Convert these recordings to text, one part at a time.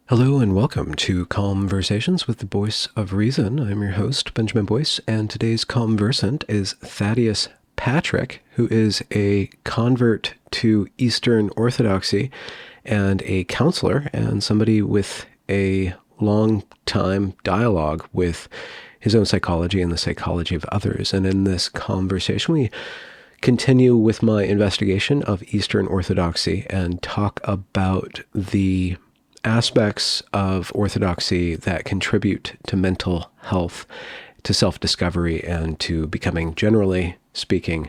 Hello and welcome to Conversations with the Voice of Reason. I'm your host, Benjamin Boyce, and today's conversant is Thaddeus Patrick, who is a convert to Eastern Orthodoxy and a counselor and somebody with a long time dialogue with his own psychology and the psychology of others. And in this conversation, we continue with my investigation of Eastern Orthodoxy and talk about the aspects of orthodoxy that contribute to mental health, to self-discovery, and to becoming, generally speaking,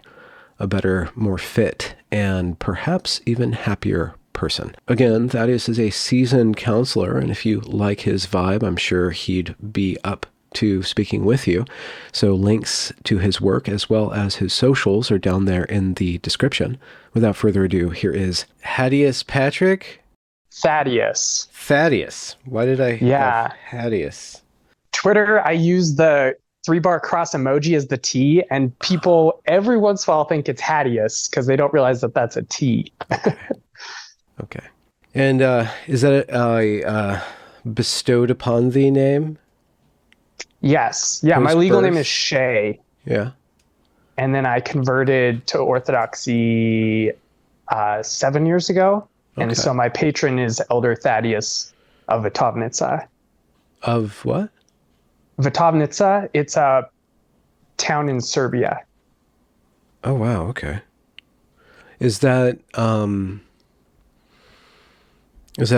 a better, more fit, and perhaps even happier person. Again, Thaddeus is a seasoned counselor, and if you like his vibe, I'm sure he'd be up to speaking with you. So links to his work as well as his socials are down there in the description. Without further ado, here is Thaddeus Patrick. Thaddeus. Why did I have Thaddeus? Twitter, I use the 3-bar cross emoji as the T, and people every once in a while think it's Thaddeus because they don't realize that that's a T. Okay. And is that a bestowed upon thee name? Yes. Yeah, my legal name is Shay. Yeah. And then I converted to Orthodoxy 7 years ago. Okay. And so my patron is Elder Thaddeus of Vitovnica. Of what? Vitovnica. It's a town in Serbia. Oh, wow. Okay. Is that a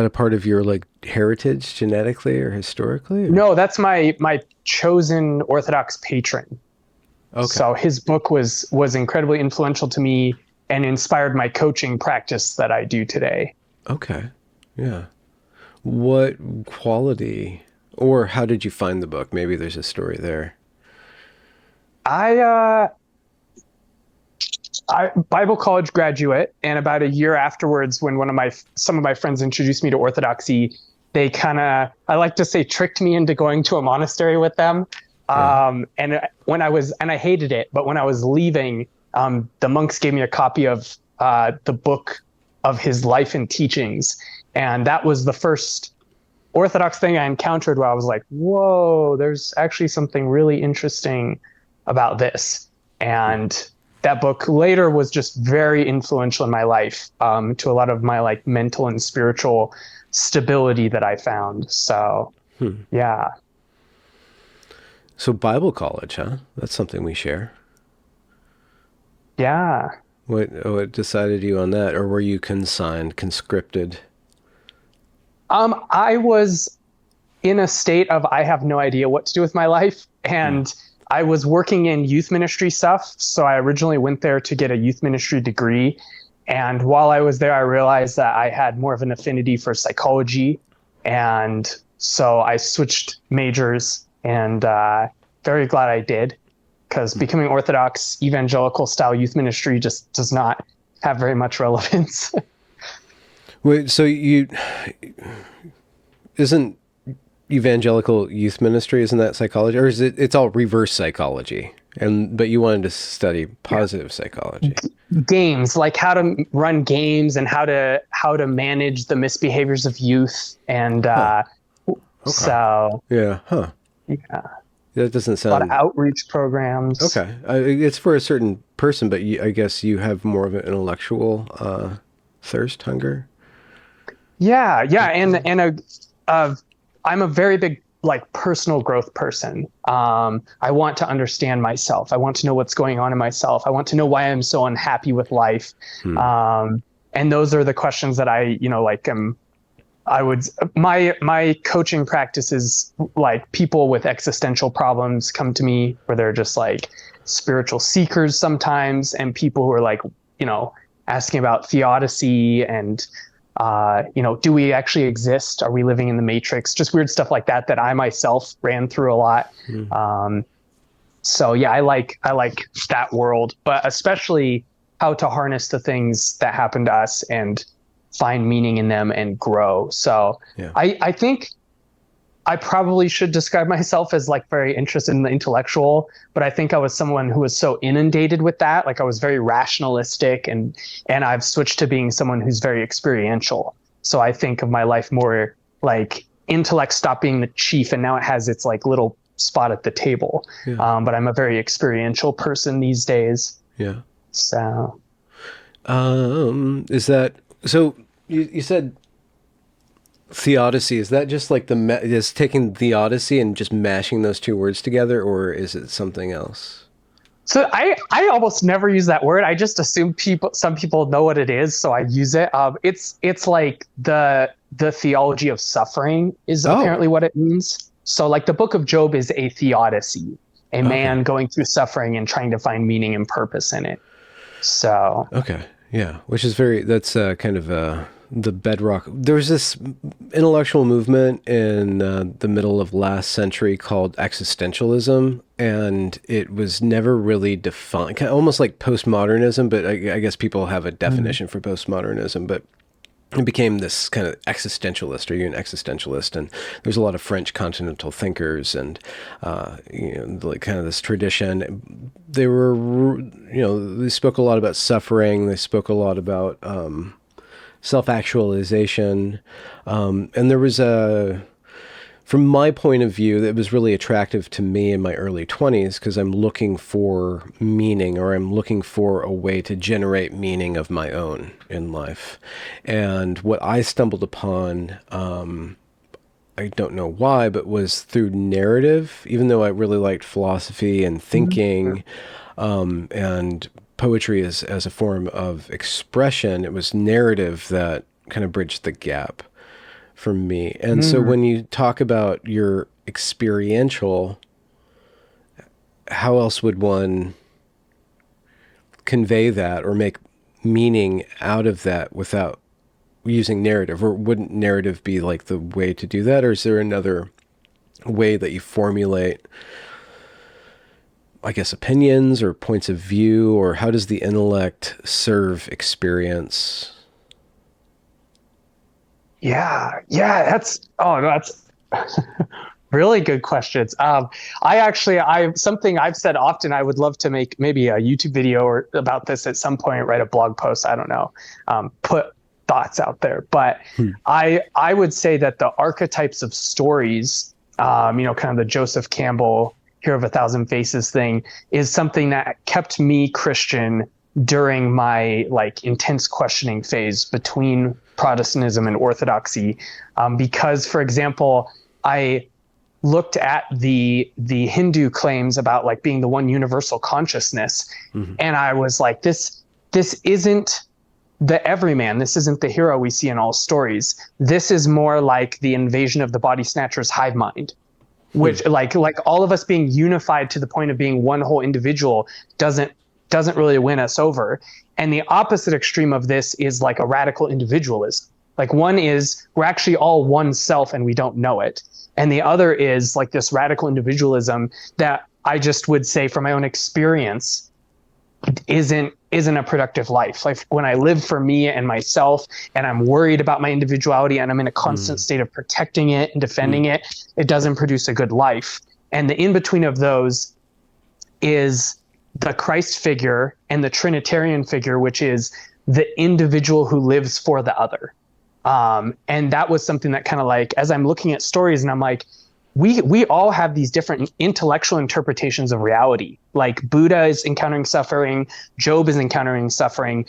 part of your heritage genetically or historically? Or? No, that's my chosen Orthodox patron. Okay. So his book was incredibly influential to me and inspired my coaching practice that I do today. Okay. Yeah. What quality, or how did you find the book? Maybe there's a story there. I Bible college graduate, and about a year afterwards, when some of my friends introduced me to Orthodoxy, they I like to say, tricked me into going to a monastery with them. Yeah. And I hated it, but when I was leaving, the monks gave me a copy of the book of his life and teachings. And that was the first Orthodox thing I encountered where I was like, whoa, there's actually something really interesting about this. And that book later was just very influential in my life, to a lot of my mental and spiritual stability that I found. So, yeah. So Bible college, huh? That's something we share. Yeah. What decided you on that, or were you conscripted? I was in a state of I have no idea what to do with my life, and I was working in youth ministry stuff. So I originally went there to get a youth ministry degree, and while I was there, I realized that I had more of an affinity for psychology, and so I switched majors, and very glad I did. Because becoming Orthodox evangelical style youth ministry just does not have very much relevance. Wait, so isn't evangelical youth ministry, isn't that psychology, or is it's all reverse psychology? But you wanted to study positive psychology. Games, like how to run games and how to manage the misbehaviors of youth, and so yeah. That doesn't sound... A lot of outreach programs. Okay. It's for a certain person, but I guess you have more of an intellectual thirst, hunger? Yeah. And I'm a very big, personal growth person. I want to understand myself. I want to know what's going on in myself. I want to know why I'm so unhappy with life. And those are the questions that my coaching practice is people with existential problems come to me where they're just spiritual seekers sometimes, and people who are asking about theodicy and do we actually exist? Are we living in the matrix? Just weird stuff like that I myself ran through a lot. So yeah, I like that world, but especially how to harness the things that happen to us and find meaning in them and grow. So yeah. I think I probably should describe myself as very interested in the intellectual, but I think I was someone who was so inundated with that. I was very rationalistic, and I've switched to being someone who's very experiential. So I think of my life more intellect stopped being the chief, and now it has its like little spot at the table. Yeah. But I'm a very experiential person these days. Yeah. So, is that so? You said Theodicy. Is that just like is taking Theodicy and just mashing those two words together, or is it something else? so I almost never use that word. I just assume some people know what it is, so I use it. It's like the theology of suffering is apparently what it means. So like the book of Job is a theodicy, a man going through suffering and trying to find meaning and purpose in it. So okay, yeah, which is that's kind of the bedrock. There was this intellectual movement in the middle of last century called Existentialism, and it was never really defined, almost like postmodernism, but I guess people have a definition for postmodernism, but it became this kind of existentialist. Are you an existentialist? And there's a lot of French continental thinkers and, like kind of this tradition. They were, they spoke a lot about suffering. They spoke a lot about self-actualization. And there was from my point of view, it was really attractive to me in my early 20s because I'm looking for meaning, or I'm looking for a way to generate meaning of my own in life. And what I stumbled upon, I don't know why, but was through narrative, even though I really liked philosophy and thinking, and poetry as a form of expression. It was narrative that kind of bridged the gap for me. And so when you talk about your experiential, how else would one convey that or make meaning out of that without using narrative? Or wouldn't narrative be like the way to do that? Or is there another way that you formulate, I guess, opinions or points of view? Or how does the intellect serve experience? That's really good questions. Something I've said often, I would love to make maybe a YouTube video about this at some point, write a blog post, I don't know, put thoughts out there. But I would say that the archetypes of stories, kind of the Joseph Campbell Hero of a Thousand Faces thing, is something that kept me Christian during my like intense questioning phase between Protestantism and Orthodoxy, because, for example, I looked at the Hindu claims about like being the one universal consciousness, and I was like, this isn't the everyman. This isn't the hero we see in all stories. This is more like the invasion of the body snatcher's hive mind, which like all of us being unified to the point of being one whole individual doesn't really win us over. And the opposite extreme of this is like a radical individualism. Like one is we're actually all one self and we don't know it. And the other is like this radical individualism that I just would say from my own experience isn't a productive life. Like when I live for me and myself and I'm worried about my individuality and I'm in a constant state of protecting it and defending it, it doesn't produce a good life. And the in-between of those is the Christ figure and the Trinitarian figure, which is the individual who lives for the other. And that was something that kind of like, as I'm looking at stories and I'm like, we all have these different intellectual interpretations of reality. Like Buddha is encountering suffering, Job is encountering suffering.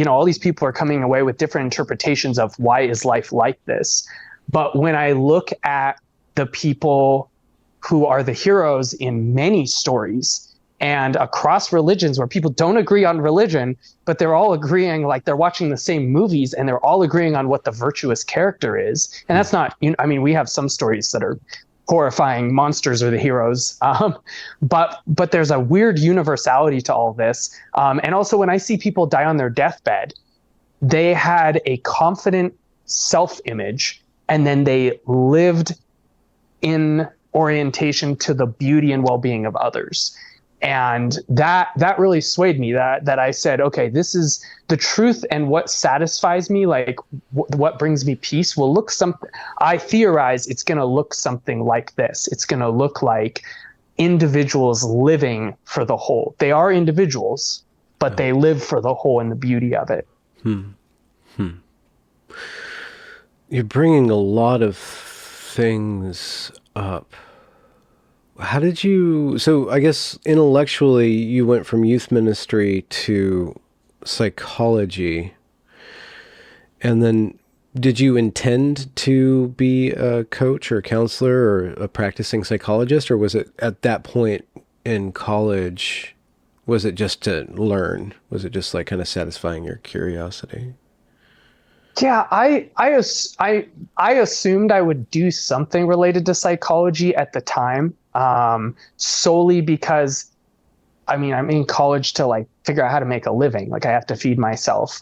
All these people are coming away with different interpretations of why is life like this. But when I look at the people who are the heroes in many stories, and across religions where people don't agree on religion, but they're all agreeing, like they're watching the same movies and they're all agreeing on what the virtuous character is. And that's not, we have some stories that are horrifying, monsters are the heroes. But there's a weird universality to all this. And also when I see people die on their deathbed, they had a confident self-image and then they lived in orientation to the beauty and well-being of others. And that really swayed me, that I said, okay, this is the truth, and what satisfies me, like what brings me peace will look something. I theorize it's going to look something like this. It's going to look like individuals living for the whole. They are individuals, but they live for the whole and the beauty of it. You're bringing a lot of things up. So I guess intellectually you went from youth ministry to psychology, and then did you intend to be a coach or a counselor or a practicing psychologist, or was it at that point in college, was it just to learn? Was it just like kind of satisfying your curiosity? Yeah, I assumed I would do something related to psychology at the time, solely because I'm in college to like figure out how to make a living. Like I have to feed myself.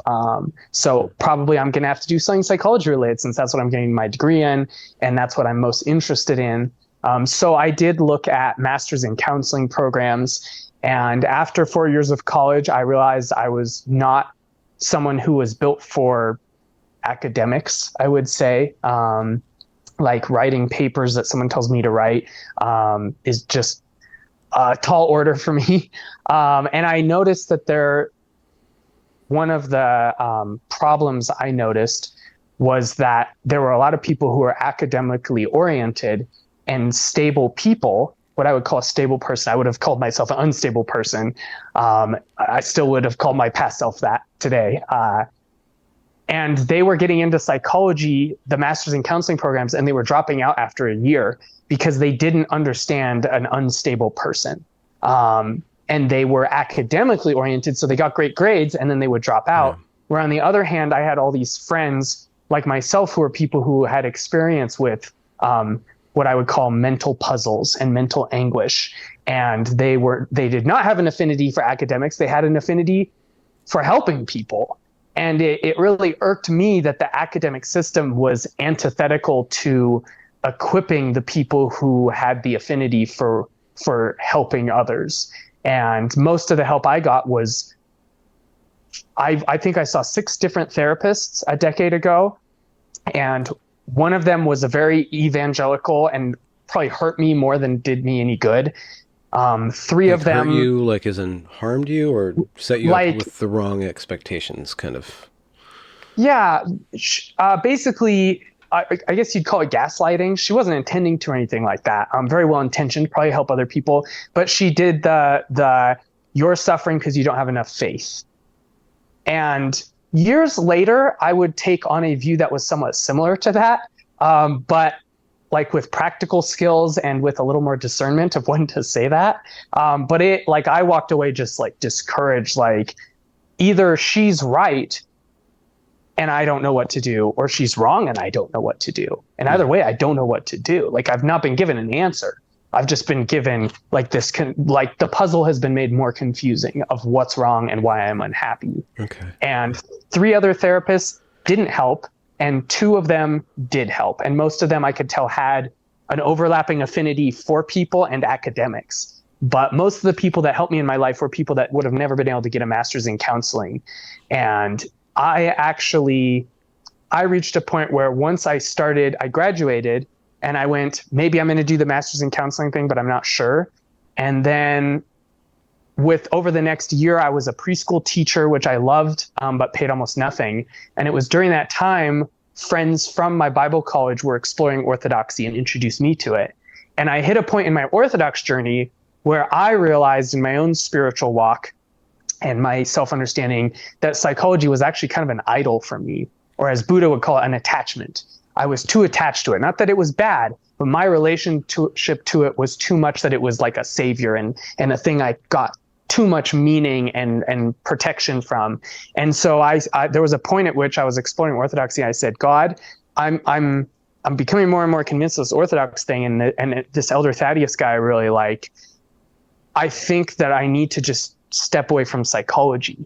So probably I'm going to have to do something psychology related since that's what I'm getting my degree in. And that's what I'm most interested in. So I did look at master's in counseling programs. And after 4 years of college, I realized I was not someone who was built for academics, I would say. Like writing papers that someone tells me to write is just a tall order for me. And I noticed that one of the problems I noticed was that there were a lot of people who were academically oriented and stable people. What I would call a stable person, I would have called myself an unstable person. I still would have called my past self that today. And they were getting into psychology, the master's in counseling programs, and they were dropping out after a year because they didn't understand an unstable person. And they were academically oriented, so they got great grades, and then they would drop out. Yeah. Where on the other hand, I had all these friends like myself who were people who had experience with what I would call mental puzzles and mental anguish. And they did not have an affinity for academics. They had an affinity for helping people. And it really irked me that the academic system was antithetical to equipping the people who had the affinity for helping others. And most of the help I got was, I think I saw 6 different therapists a decade ago. And one of them was a very evangelical and probably hurt me more than did me any good. 3 of them hurt you, like as in harmed you, or set you up with the wrong expectations, kind of. Yeah, basically, I guess you'd call it gaslighting. She wasn't intending to or anything like that. Very well intentioned, probably help other people, but she did the you're suffering because you don't have enough faith. And years later, I would take on a view that was somewhat similar to that, but like with practical skills and with a little more discernment of when to say that. But I walked away just like discouraged, like either she's right and I don't know what to do, or she's wrong and I don't know what to do. And either way, I don't know what to do. Like I've not been given an answer. I've just been given like this, like the puzzle has been made more confusing of what's wrong and why I'm unhappy. Okay. And 3 other therapists didn't help. And 2 of them did help. And most of them I could tell had an overlapping affinity for people and academics. But most of the people that helped me in my life were people that would have never been able to get a master's in counseling. And I reached a point where once I graduated and I went, maybe I'm going to do the master's in counseling thing, but I'm not sure. And then over the next year, I was a preschool teacher, which I loved, but paid almost nothing. And it was during that time, friends from my Bible college were exploring Orthodoxy and introduced me to it. And I hit a point in my Orthodox journey where I realized in my own spiritual walk and my self-understanding that psychology was actually kind of an idol for me, or as Buddha would call it, an attachment. I was too attached to it. Not that it was bad, but my relationship to it was too much that it was like a savior and a thing I got too much meaning and protection from. And so there was a point at which I was exploring Orthodoxy. I said, God, I'm becoming more and more convinced of this Orthodox thing. And this elder Thaddeus guy I really like. I think that I need to just step away from psychology.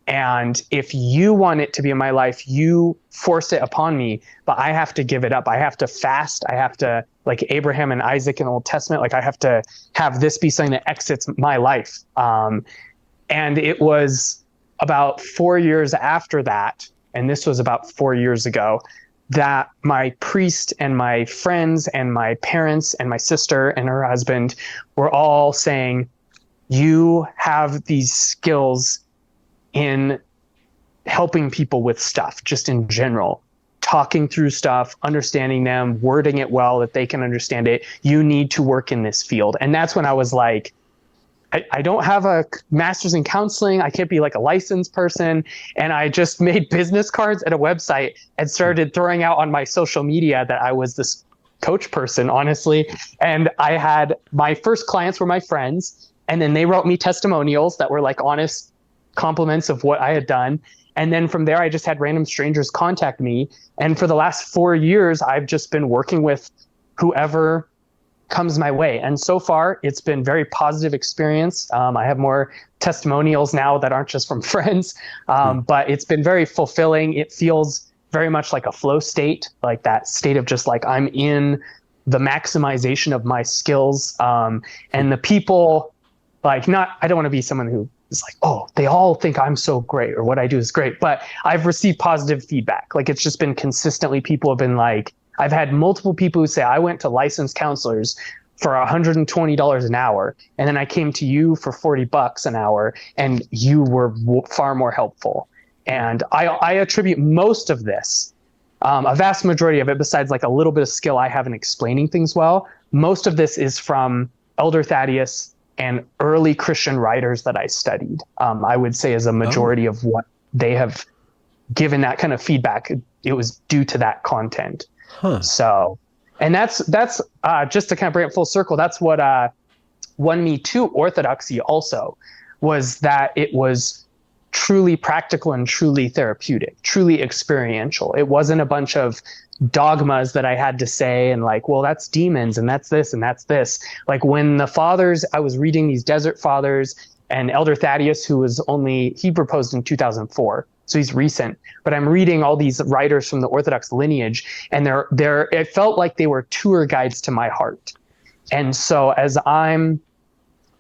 And if you want it to be in my life, you force it upon me, but I have to give it up. I have to fast. I have to, like Abraham and Isaac in the Old Testament, like I have to have this be something that exits my life. And it was about 4 years after that, and this was about 4 years ago, that my priest and my friends and my parents and my sister and her husband were all saying, you have these skills in helping people with stuff, just in general. talking through stuff, understanding them, wording it well that they can understand it. You need to work in this field. And that's when I was like, I don't have a master's in counseling. I can't be like a licensed person. And I just made business cards and a website and started throwing out on my social media that I was this coach person, honestly. And I had my first clients were my friends. And then they wrote me testimonials that were like honest compliments of what I had done. And then from there, I just had random strangers contact me. And for the last 4 years, I've just been working with whoever comes my way. And so far, it's been very positive experience. I have more testimonials now that aren't just from friends, but it's been very fulfilling. It feels very much like a flow state, like that state of just like I'm in the maximization of my skills. And the people, like, I don't want to be someone who is like, oh, they all think I'm so great or what I do is great, but I've received positive feedback. Like, it's just been consistently, people have been like, I've had multiple people who say, I went to licensed counselors for $120 an hour, and then I came to you for $40 an hour, and you were far more helpful. And I attribute most of this, a vast majority of it, besides like a little bit of skill I have in explaining things well, most of this is from Elder Thaddeus and early Christian writers that I studied. I would say as a majority of what they have given that kind of feedback, it was due to that content. Huh. So, and that's just to kind of bring it full circle. That's what won me to Orthodoxy also, was that it was truly practical and truly therapeutic, truly experiential. It wasn't a bunch of dogmas that I had to say and like, well, that's demons and that's this and that's this. Like when the fathers, I was reading these Desert Fathers, and Elder Thaddeus, he proposed in 2004. So he's recent, but I'm reading all these writers from the Orthodox lineage, and it felt like they were tour guides to my heart. And so as I'm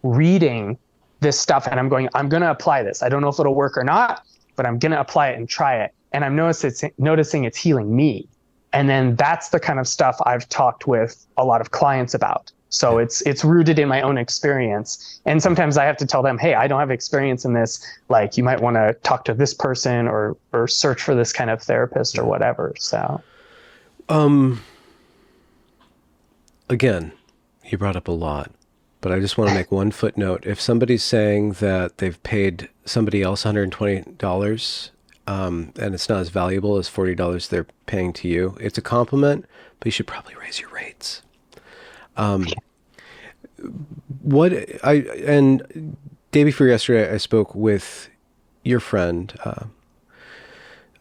reading this stuff and I'm going to apply this. I don't know if it'll work or not, but I'm going to apply it and try it. And I'm noticing it's healing me. And then that's the kind of stuff I've talked with a lot of clients about. So it's rooted in my own experience. And sometimes I have to tell them, hey, I don't have experience in this. Like, you might want to talk to this person or search for this kind of therapist or whatever. So, again, you brought up a lot, but I just want to make one footnote. If somebody's saying that they've paid somebody else $120, and it's not as valuable as $40 they're paying to you, it's a compliment, but you should probably raise your rates. And day before yesterday, I spoke with your friend,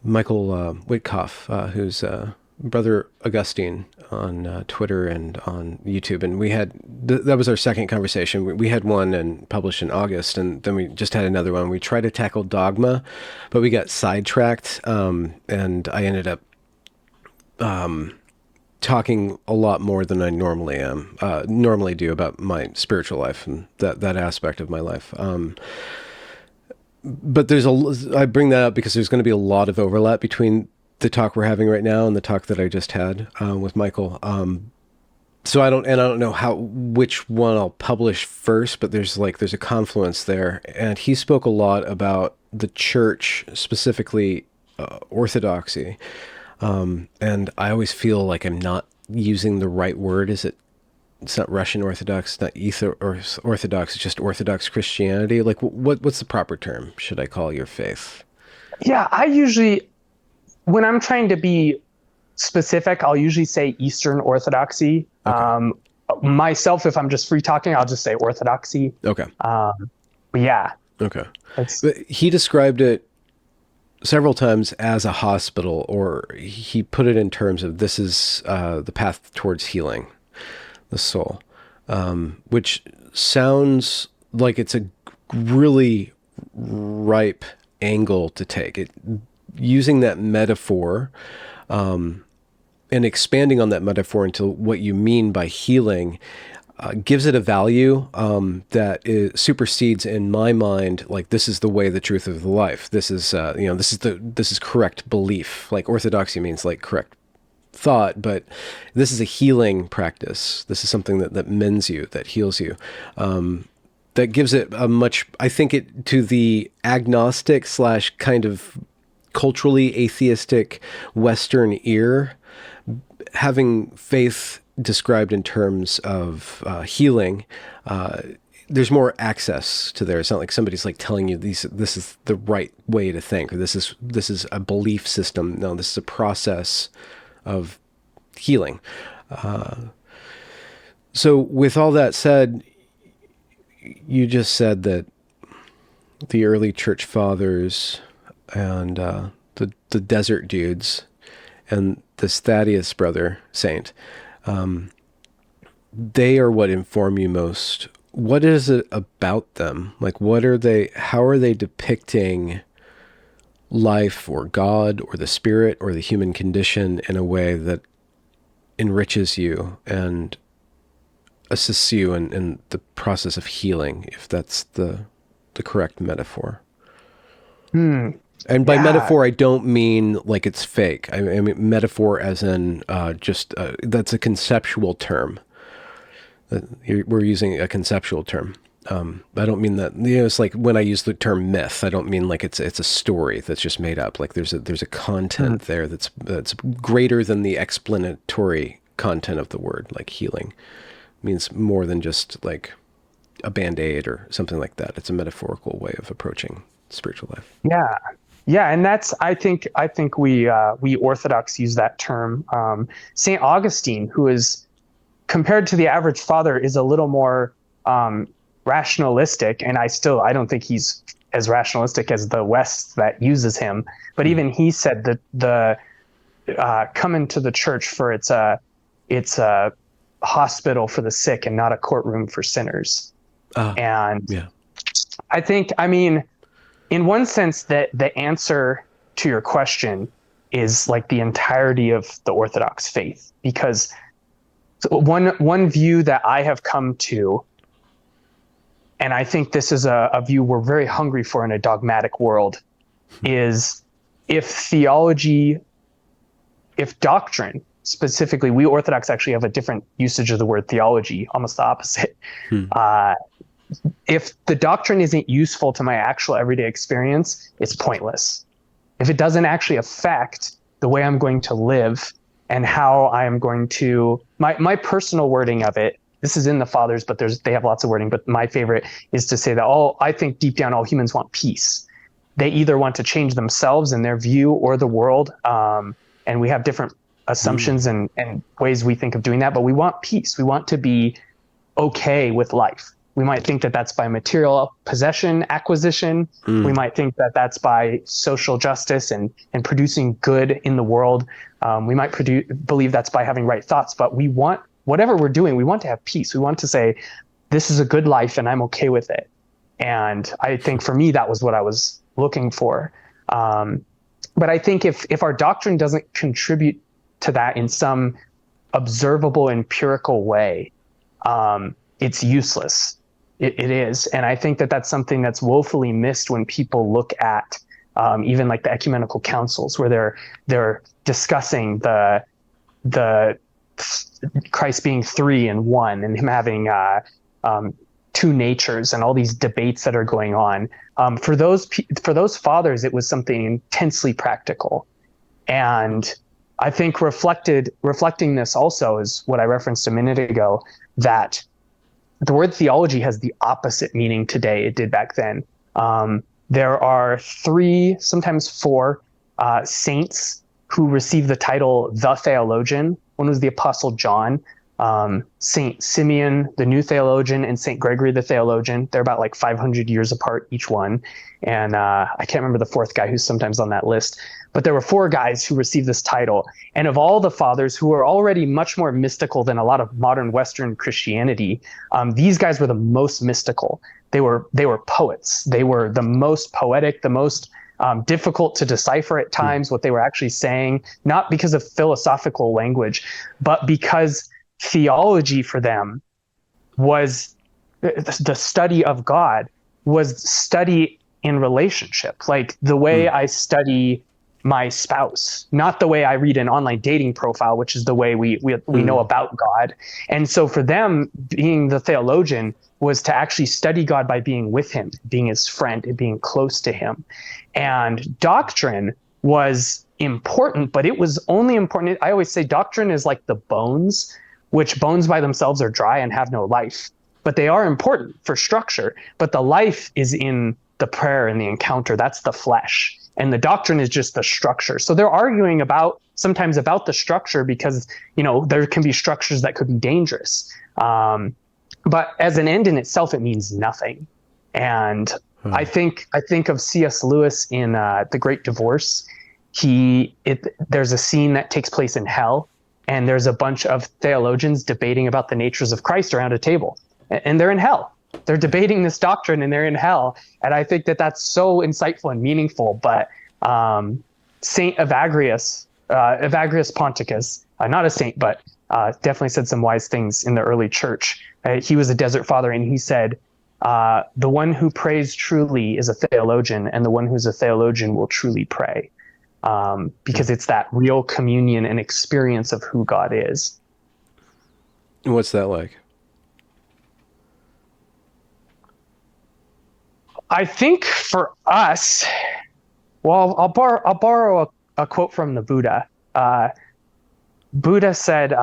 Michael Witkoff, who's Brother Augustine on Twitter and on YouTube. And we had, that was our second conversation. We had one and published in August, and then we just had another one. We tried to tackle dogma, but we got sidetracked. And I ended up, talking a lot more than I normally do about my spiritual life and that aspect of my life. But I bring that up because there's going to be a lot of overlap between the talk we're having right now and the talk that I just had with Michael. So I don't know which one I'll publish first, but there's a confluence there. And he spoke a lot about the church, specifically Orthodoxy. And I always feel like I'm not using the right word. It's not Russian Orthodox, not Orthodox, it's just Orthodox Christianity. Like, what's the proper term should I call your faith? Yeah, I usually, when I'm trying to be specific, I'll usually say Eastern Orthodoxy. Okay. Myself, if I'm just free talking, I'll just say Orthodoxy. Okay. But yeah. Okay. But he described it several times as a hospital, or he put it in terms of this is the path towards healing the soul, which sounds like it's a really ripe angle to take. Using that metaphor and expanding on that metaphor into what you mean by healing gives it a value that supersedes in my mind, like, this is the way, the truth of the life. This is this is correct belief. Like, orthodoxy means like correct thought, but this is a healing practice. This is something that mends you, that heals you. That gives it a much, I think, it to the agnostic / kind of culturally atheistic Western ear, having faith described in terms of healing, there's more access to there. It's not like somebody's like telling you this is the right way to think, or this is a belief system. No, this is a process of healing. So with all that said, you just said that the early church fathers and the desert dudes and this Thaddeus brother saint, they are what inform you most. What is it about them? Like, what are they, how are they depicting life or God or the spirit or the human condition in a way that enriches you and assists you in the process of healing, if that's the correct metaphor? And by metaphor, I don't mean like it's fake. I mean metaphor as in that's a conceptual term. We're using a conceptual term. I don't mean that, it's like when I use the term myth, I don't mean like it's a story that's just made up. Like there's a content there that's greater than the explanatory content of the word. Like healing means more than just like a Band-Aid or something like that. It's a metaphorical way of approaching spiritual life. Yeah, and that's I think we Orthodox use that term. Saint Augustine, who is compared to the average father, is a little more rationalistic, and I don't think he's as rationalistic as the West that uses him. But even he said that the come into the church for it's a hospital for the sick and not a courtroom for sinners. I think, I mean, in one sense, that the answer to your question is like the entirety of the Orthodox faith, because one view that I have come to, and I think this is a view we're very hungry for in a dogmatic world, is if doctrine, specifically, we Orthodox actually have a different usage of the word theology, almost the opposite. If the doctrine isn't useful to my actual everyday experience, it's pointless. If it doesn't actually affect the way I'm going to live and how I am going to, my personal wording of it, this is in the Fathers, but they have lots of wording, but my favorite is to say that I think deep down all humans want peace. They either want to change themselves and their view or the world, and we have different assumptions and ways we think of doing that, but we want peace. We want to be okay with life. We might think that that's by material possession, acquisition. We might think that that's by social justice and producing good in the world. We might believe that's by having right thoughts, but we want, whatever we're doing, we want to have peace. We want to say, this is a good life and I'm okay with it. And I think for me, that was what I was looking for. But I think if our doctrine doesn't contribute to that in some observable, empirical way, it's useless. It is. And I think that that's something that's woefully missed when people look at even like the ecumenical councils, where they're discussing the Christ being 3 and 1 and him having two natures and all these debates that are going on. For those fathers, it was something intensely practical. And I think reflecting this also is what I referenced a minute ago, that the word theology has the opposite meaning today it did back then. There are 3, sometimes 4 saints who received the title the theologian. One was the Apostle John, Saint Simeon, the new theologian, and Saint Gregory, the theologian. They're about like 500 years apart, each one. And I can't remember the 4th guy who's sometimes on that list. But there were 4 guys who received this title. And of all the fathers, who were already much more mystical than a lot of modern Western Christianity, these guys were the most mystical. They were poets. They were the most poetic, the most difficult to decipher at times what they were actually saying, not because of philosophical language, but because theology for them was the study of God, was study in relationship, like the way I study my spouse, not the way I read an online dating profile, which is the way we know about God. And so for them, being the theologian was to actually study God by being with him, being his friend, and being close to him. And doctrine was important, but it was only important. I always say doctrine is like the bones, which bones by themselves are dry and have no life, but they are important for structure. But the life is in the prayer and the encounter. That's the flesh. And the doctrine is just the structure. So they're arguing sometimes about the structure because, there can be structures that could be dangerous. But as an end in itself, it means nothing. And I think of C.S. Lewis in The Great Divorce. There's a scene that takes place in hell, and there's a bunch of theologians debating about the natures of Christ around a table, and they're in hell. They're debating this doctrine, and they're in hell. And I think that that's so insightful and meaningful. But Saint Evagrius Ponticus, not a saint, but definitely said some wise things in the early church. He was a desert father, and he said, the one who prays truly is a theologian, and the one who's a theologian will truly pray. Because it's that real communion and experience of who God is. What's that like? I think for us, well, I'll borrow a quote from the Buddha. Buddha said,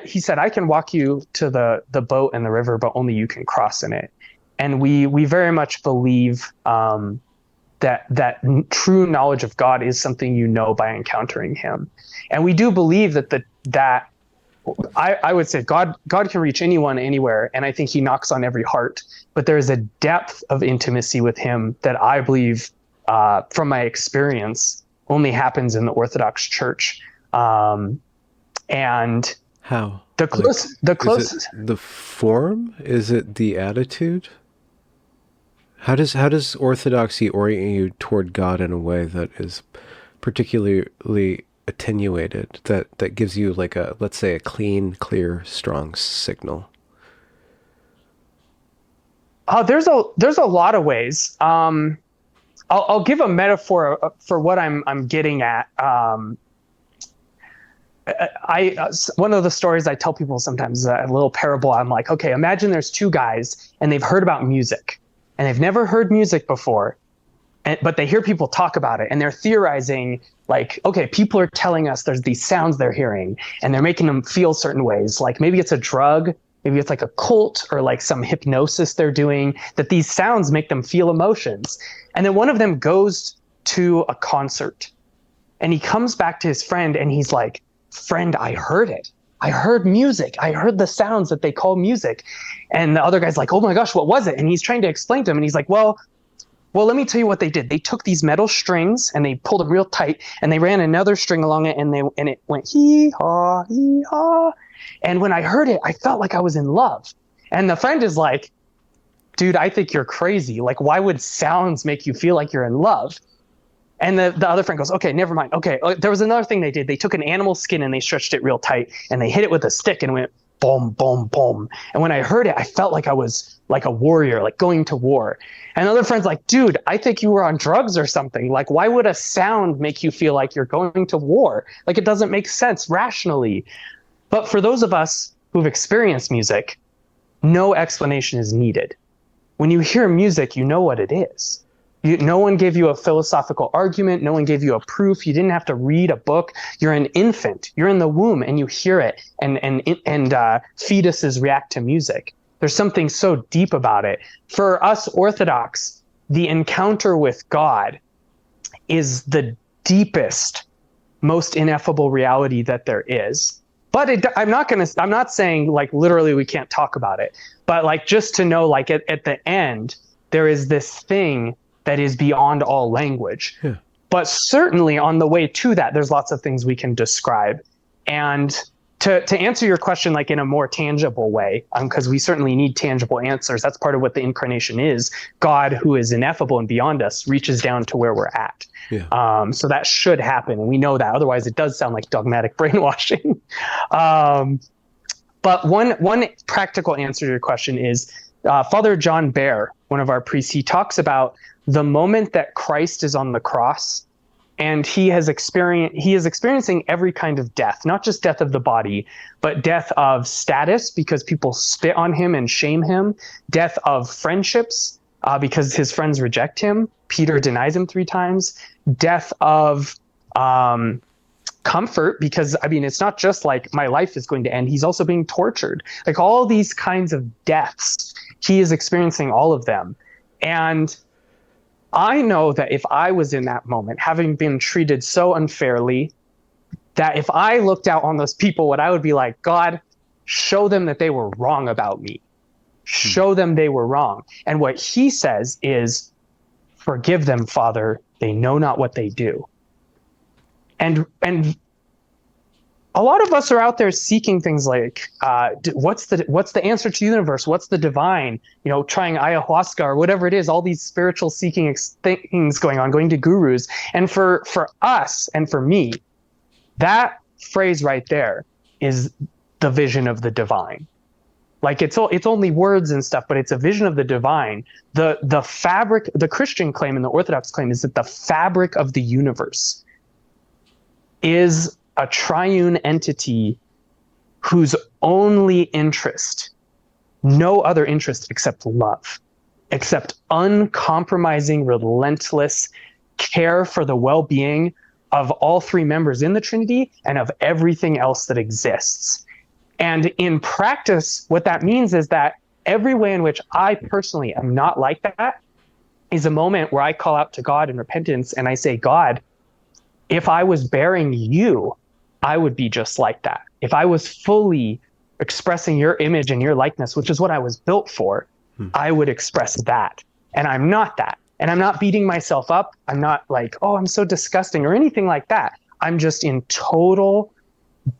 he said, I can walk you to the boat and the river, but only you can cross in it. And we very much believe that true knowledge of God is something you know by encountering him. And we do believe that I would say God can reach anyone anywhere, and I think he knocks on every heart. But there's a depth of intimacy with him that I believe, from my experience, only happens in the Orthodox Church. And how? The close. Is it the form? Is it the attitude? How does Orthodoxy orient you toward God in a way that is particularly attenuated, that gives you like let's say a clean, clear, strong signal? There's a lot of ways. I'll give a metaphor for what I'm getting at. One of the stories I tell people sometimes, a little parable. I'm like, okay, imagine there's two guys and they've heard about music and they've never heard music before, but they hear people talk about it and they're theorizing like, okay, people are telling us there's these sounds they're hearing and they're making them feel certain ways. Like maybe it's a drug, maybe it's like a cult or like some hypnosis they're doing, that these sounds make them feel emotions. And then one of them goes to a concert and he comes back to his friend and he's like, friend, I heard it. I heard music. I heard the sounds that they call music. And the other guy's like, oh my gosh, what was it? And he's trying to explain to him. And he's like, well, let me tell you what they did. They took these metal strings and they pulled them real tight and they ran another string along it and it went hee haw, hee haw. And when I heard it, I felt like I was in love. And the friend is like, dude, I think you're crazy. Like, why would sounds make you feel like you're in love? And the other friend goes, okay, never mind. Okay, there was another thing they did. They took an animal skin and they stretched it real tight and they hit it with a stick and went boom, boom, boom. And when I heard it, I felt like I was like a warrior, like going to war. And the other friend's like, dude, I think you were on drugs or something. Like, why would a sound make you feel like you're going to war? Like, it doesn't make sense rationally. But for those of us who've experienced music, no explanation is needed. When you hear music, you know what it is. No one gave you a philosophical argument. No one gave you a proof. You didn't have to read a book. You're an infant. You're in the womb and you hear it. And fetuses react to music. There's something so deep about it. For us Orthodox, the encounter with God is the deepest, most ineffable reality that there is. But I'm not saying like literally we can't talk about it. But like just to know, like at the end, there is this thing that is beyond all language. Yeah. But certainly on the way to that, there's lots of things we can describe. And to answer your question, like in a more tangible way, because we certainly need tangible answers. That's part of what the incarnation is. God, who is ineffable and beyond us, reaches down to where we're at. Yeah. So that should happen. And we know that. Otherwise, it does sound like dogmatic brainwashing. But one practical answer to your question is Father John Bear, one of our priests, he talks about the moment that Christ is on the cross and he is experiencing every kind of death, not just death of the body, but death of status because people spit on him and shame him, death of friendships because his friends reject him. Peter denies him 3 times, death of comfort, because I mean, it's not just like my life is going to end. He's also being tortured. Like all these kinds of deaths, he is experiencing all of them. And I know that if I was in that moment, having been treated so unfairly, that if I looked out on those people, what I would be like, God, show them that they were wrong about me. Show them they were wrong. And what he says is, forgive them, Father. They know not what they do. And a lot of us are out there seeking things like, what's the answer to the universe? What's the divine? You know, trying ayahuasca or whatever it is, all these spiritual seeking things going on, going to gurus. And for us and for me, that phrase right there is the vision of the divine. Like it's only words and stuff, but it's a vision of the divine. The fabric, the Christian claim and the Orthodox claim is that the fabric of the universe is a triune entity whose only interest, no other interest except love, except uncompromising, relentless care for the well-being of all three members in the Trinity and of everything else that exists. And in practice, what that means is that every way in which I personally am not like that is a moment where I call out to God in repentance and I say, God, if I was bearing you, I would be just like that. If I was fully expressing your image and your likeness, which is what I was built for, I would express that. And I'm not that. And I'm not beating myself up. I'm not like, oh, I'm so disgusting or anything like that. I'm just in total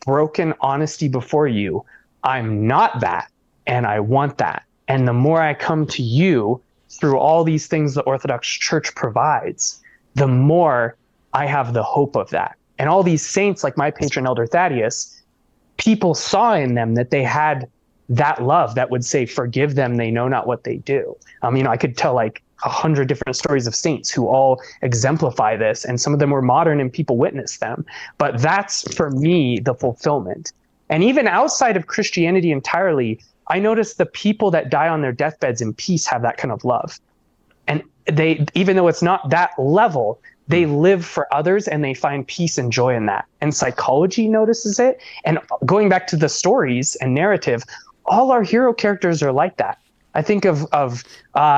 broken honesty before you. I'm not that. And I want that. And the more I come to you through all these things the Orthodox Church provides, the more I have the hope of that. And all these saints, like my patron elder Thaddeus, people saw in them that they had that love that would say, forgive them, they know not what they do. I could tell like 100 different stories of saints who all exemplify this, and some of them were modern and people witnessed them. But that's, for me, the fulfillment. And even outside of Christianity entirely, I notice the people that die on their deathbeds in peace have that kind of love. And they, even though it's not that level, they live for others and they find peace and joy in that. And psychology notices it. And going back to the stories and narrative, all our hero characters are like that. I think of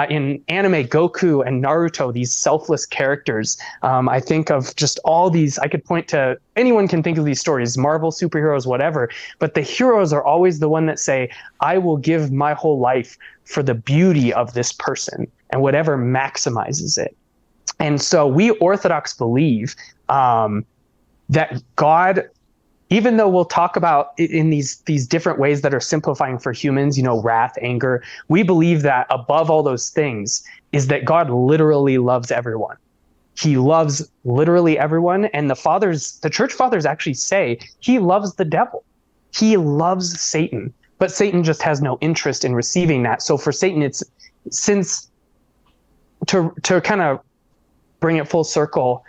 in anime, Goku and Naruto, these selfless characters. I think of just all these, I could point to, anyone can think of these stories, Marvel superheroes, whatever, but the heroes are always the one that say, I will give my whole life for the beauty of this person and whatever maximizes it. And so we Orthodox believe that God, even though we'll talk about it in these different ways that are simplifying for humans, wrath, anger, we believe that above all those things is that God literally loves everyone. He loves literally everyone. And the church fathers actually say he loves the devil. He loves Satan, but Satan just has no interest in receiving that. So for Satan, it's, since to kind of bring it full circle,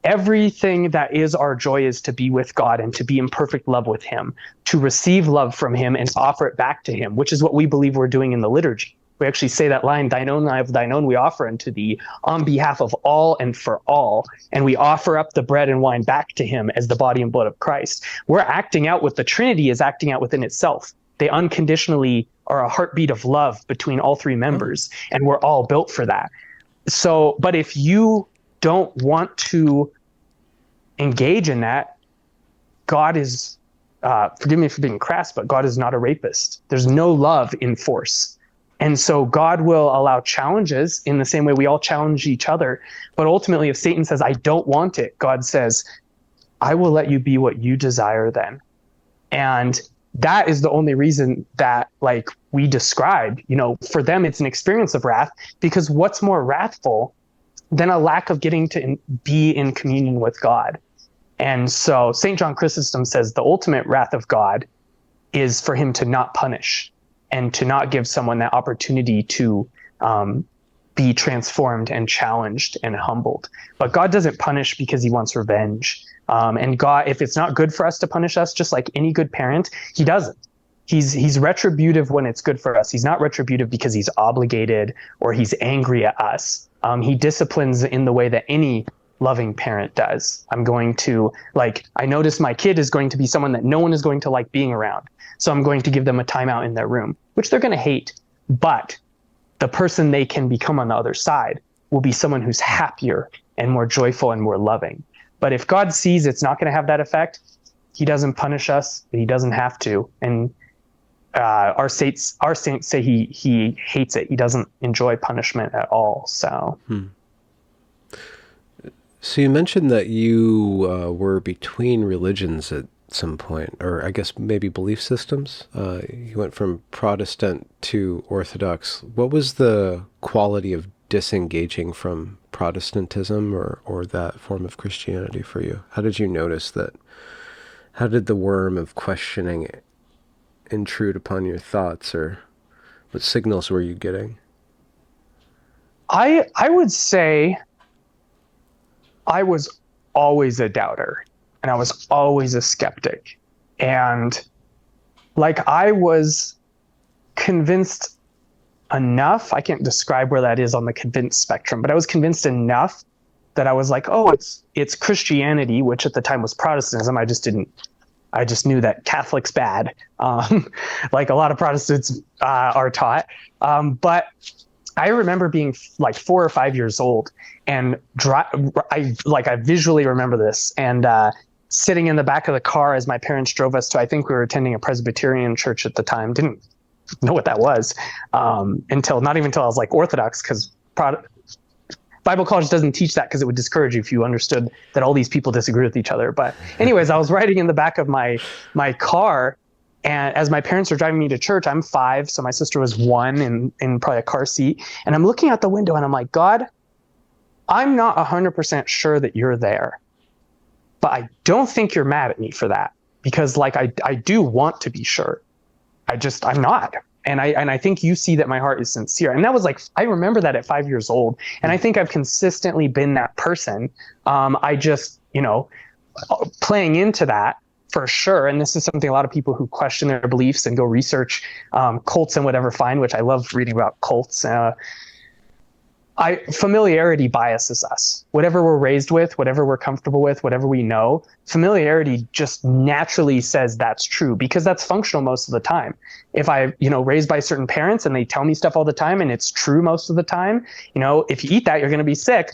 everything that is our joy is to be with God and to be in perfect love with him, to receive love from him and offer it back to him, which is what we believe we're doing in the liturgy. We actually say that line, thine own life, thine own we offer unto thee, on behalf of all and for all. And we offer up the bread and wine back to him as the body and blood of Christ. We're acting out what the Trinity is acting out within itself. They unconditionally are a heartbeat of love between all three members, and we're all built for that. So, but if you don't want to engage in that, God is, forgive me for being crass, but God is not a rapist. There's no love in force. And so God will allow challenges in the same way we all challenge each other. But ultimately, if Satan says, I don't want it, God says, I will let you be what you desire then. And that is the only reason that, like we described, for them, it's an experience of wrath, because what's more wrathful than a lack of getting to be in communion with God? And so St. John Chrysostom says the ultimate wrath of God is for him to not punish and to not give someone that opportunity to be transformed and challenged and humbled. But God doesn't punish because he wants revenge. And God, if it's not good for us to punish us, just like any good parent, he doesn't. He's retributive when it's good for us. He's not retributive because he's obligated or he's angry at us. He disciplines in the way that any loving parent does. I'm going to, like, I notice my kid is going to be someone that no one is going to like being around. So I'm going to give them a timeout in their room, which they're going to hate. But the person they can become on the other side will be someone who's happier and more joyful and more loving. But if God sees it's not going to have that effect, he doesn't punish us, but he doesn't have to. And our saints say he hates it. He doesn't enjoy punishment at all. So. So you mentioned that you were between religions at some point, or I guess maybe belief systems. You went from Protestant to Orthodox. What was the quality of disengaging from Protestantism or that form of Christianity for you? How did you notice that? How did the worm of questioning intrude upon your thoughts, or what signals were you getting? I would say I was always a doubter, and I was always a skeptic. And like, I was convinced enough, I can't describe where that is on the convinced spectrum, but I was convinced enough that I was like, oh, it's Christianity, which at the time was Protestantism. I just knew that Catholic's bad, like a lot of Protestants are taught. But I remember being like 4 or 5 years old, and I visually remember this, and sitting in the back of the car as my parents drove us to, I think we were attending a Presbyterian church at the time. Didn't know what that was not even until I was like Orthodox, because Bible college doesn't teach that, because it would discourage you if you understood that all these people disagree with each other. But anyways, I was riding in the back of my car, and as my parents were driving me to church, I'm 5, so my sister was 1 in probably a car seat. And I'm looking out the window and I'm like, God, I'm not 100% sure that you're there, but I don't think you're mad at me for that, because like I do want to be sure. I'm not. And I think you see that my heart is sincere. And that was like, I remember that at 5 years old. And I think I've consistently been that person. I just, playing into that for sure. And this is something a lot of people who question their beliefs and go research cults and whatever find, which I love reading about cults. Familiarity biases us. Whatever we're raised with, whatever we're comfortable with, whatever we know, familiarity just naturally says that's true, because that's functional most of the time. If I, raised by certain parents and they tell me stuff all the time and it's true most of the time, if you eat that, you're going to be sick.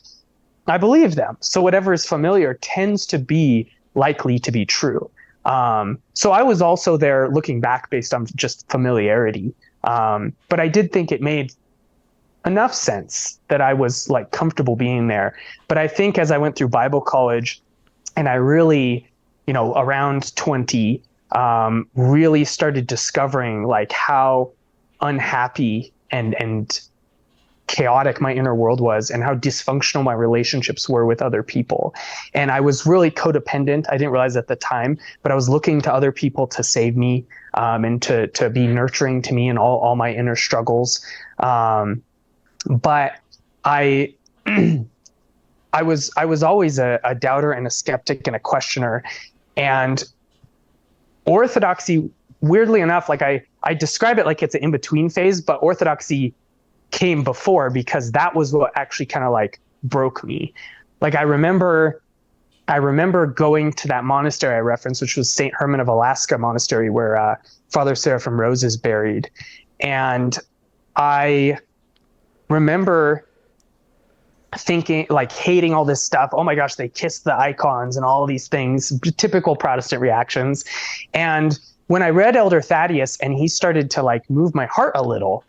I believe them. So whatever is familiar tends to be likely to be true. So I was also there looking back based on just familiarity. But I did think it made enough sense that I was like comfortable being there. But I think as I went through Bible college, and I really, around 20, really started discovering like how unhappy and chaotic my inner world was, and how dysfunctional my relationships were with other people. And I was really codependent. I didn't realize at the time, but I was looking to other people to save me, and to be nurturing to me in all my inner struggles. But I was always a doubter and a skeptic and a questioner. And Orthodoxy, weirdly enough, like I describe it like it's an in-between phase, but Orthodoxy came before, because that was what actually kind of like broke me. Like I remember going to that monastery I referenced, which was St. Herman of Alaska Monastery, where Father Seraphim Rose is buried. And I remember thinking, like, hating all this stuff. Oh my gosh, they kissed the icons and all these things, typical Protestant reactions. And when I read Elder Thaddeus and he started to like move my heart a little,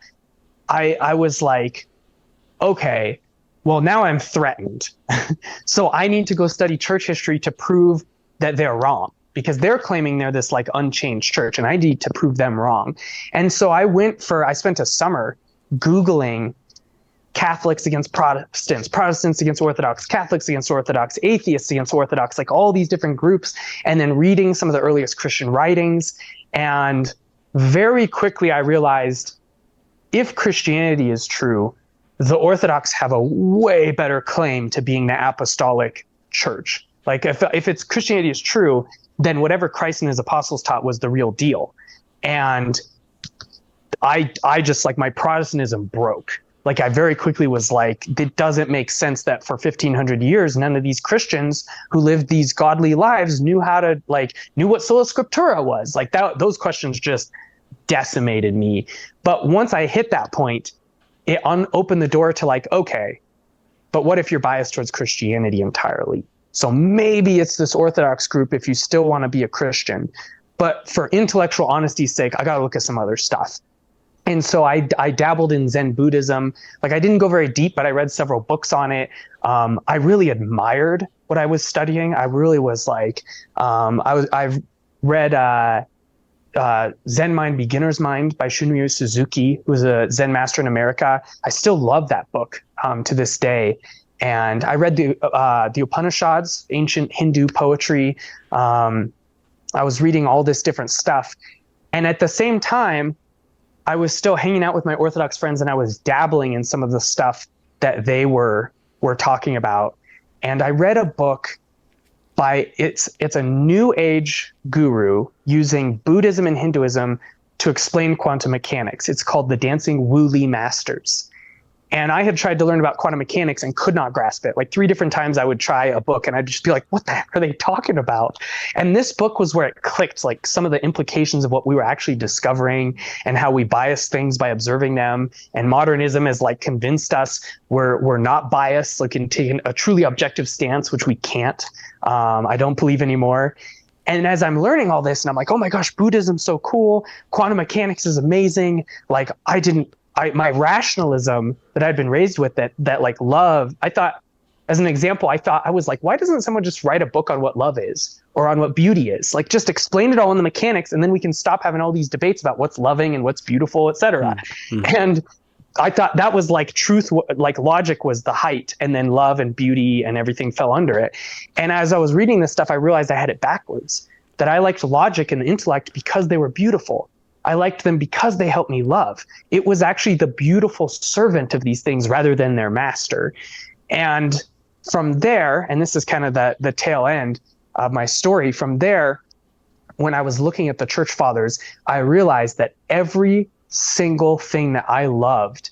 I was like, okay, well, now I'm threatened. So I need to go study church history to prove that they're wrong, because they're claiming they're this like unchanged church, and I need to prove them wrong. And so I spent a summer Googling Catholics against Protestants, Protestants against Orthodox, Catholics against Orthodox, atheists against Orthodox, like all these different groups, and then reading some of the earliest Christian writings. And very quickly I realized, if Christianity is true, the Orthodox have a way better claim to being the apostolic church. Like if it's Christianity is true, then whatever Christ and his apostles taught was the real deal. And I just, like, my Protestantism broke. Like I very quickly was like, it doesn't make sense that for 1500 years, none of these Christians who lived these godly lives knew what sola scriptura was. Like those questions just decimated me. But once I hit that point, it opened the door to like, okay, but what if you're biased towards Christianity entirely? So maybe it's this Orthodox group if you still want to be a Christian. But for intellectual honesty's sake, I got to look at some other stuff. And so I dabbled in Zen Buddhism. Like I didn't go very deep, but I read several books on it. I really admired what I was studying. I really was like, I've read Zen Mind, Beginner's Mind by Shunryu Suzuki, who's a Zen master in America. I still love that book to this day. And I read the Upanishads, ancient Hindu poetry. I was reading all this different stuff. And at the same time, I was still hanging out with my Orthodox friends, and I was dabbling in some of the stuff that they were talking about. And I read a book by it's a new age guru using Buddhism and Hinduism to explain quantum mechanics. It's called The Dancing Wooly Masters. And I had tried to learn about quantum mechanics and could not grasp it. Like 3 different times I would try a book and I'd just be like, what the heck are they talking about? And this book was where it clicked, like some of the implications of what we were actually discovering and how we bias things by observing them. And modernism has like convinced us we're not biased, like in taking a truly objective stance, which we can't. I don't believe anymore. And as I'm learning all this and I'm like, oh my gosh, Buddhism's so cool. Quantum mechanics is amazing. Like my rationalism that I'd been raised with that like love, I thought, as an example, I was like, why doesn't someone just write a book on what love is or on what beauty is? Like just explain it all in the mechanics, and then we can stop having all these debates about what's loving and what's beautiful, etc. Mm-hmm. And I thought that was like truth, like logic was the height, and then love and beauty and everything fell under it. And as I was reading this stuff, I realized I had it backwards, that I liked logic and the intellect because they were beautiful. I liked them because they helped me love. It was actually the beautiful servant of these things rather than their master. And from there, and this is kind of the tail end of my story, from there, when I was looking at the church fathers, I realized that every single thing that I loved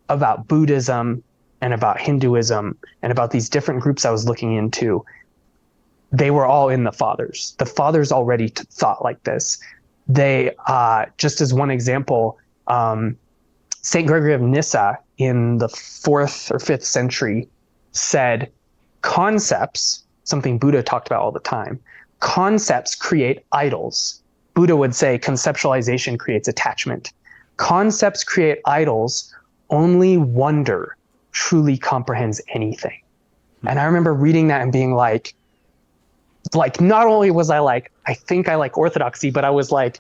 about Buddhism and about Hinduism and about these different groups I was looking into, they were all in the fathers. The fathers already thought like this. They, just as one example, St. Gregory of Nyssa in the 4th or 5th century said, concepts, something Buddha talked about all the time, concepts create idols. Buddha would say conceptualization creates attachment. Concepts create idols. Only wonder truly comprehends anything. And I remember reading that and being like, not only was I like, I think I like Orthodoxy, but I was like,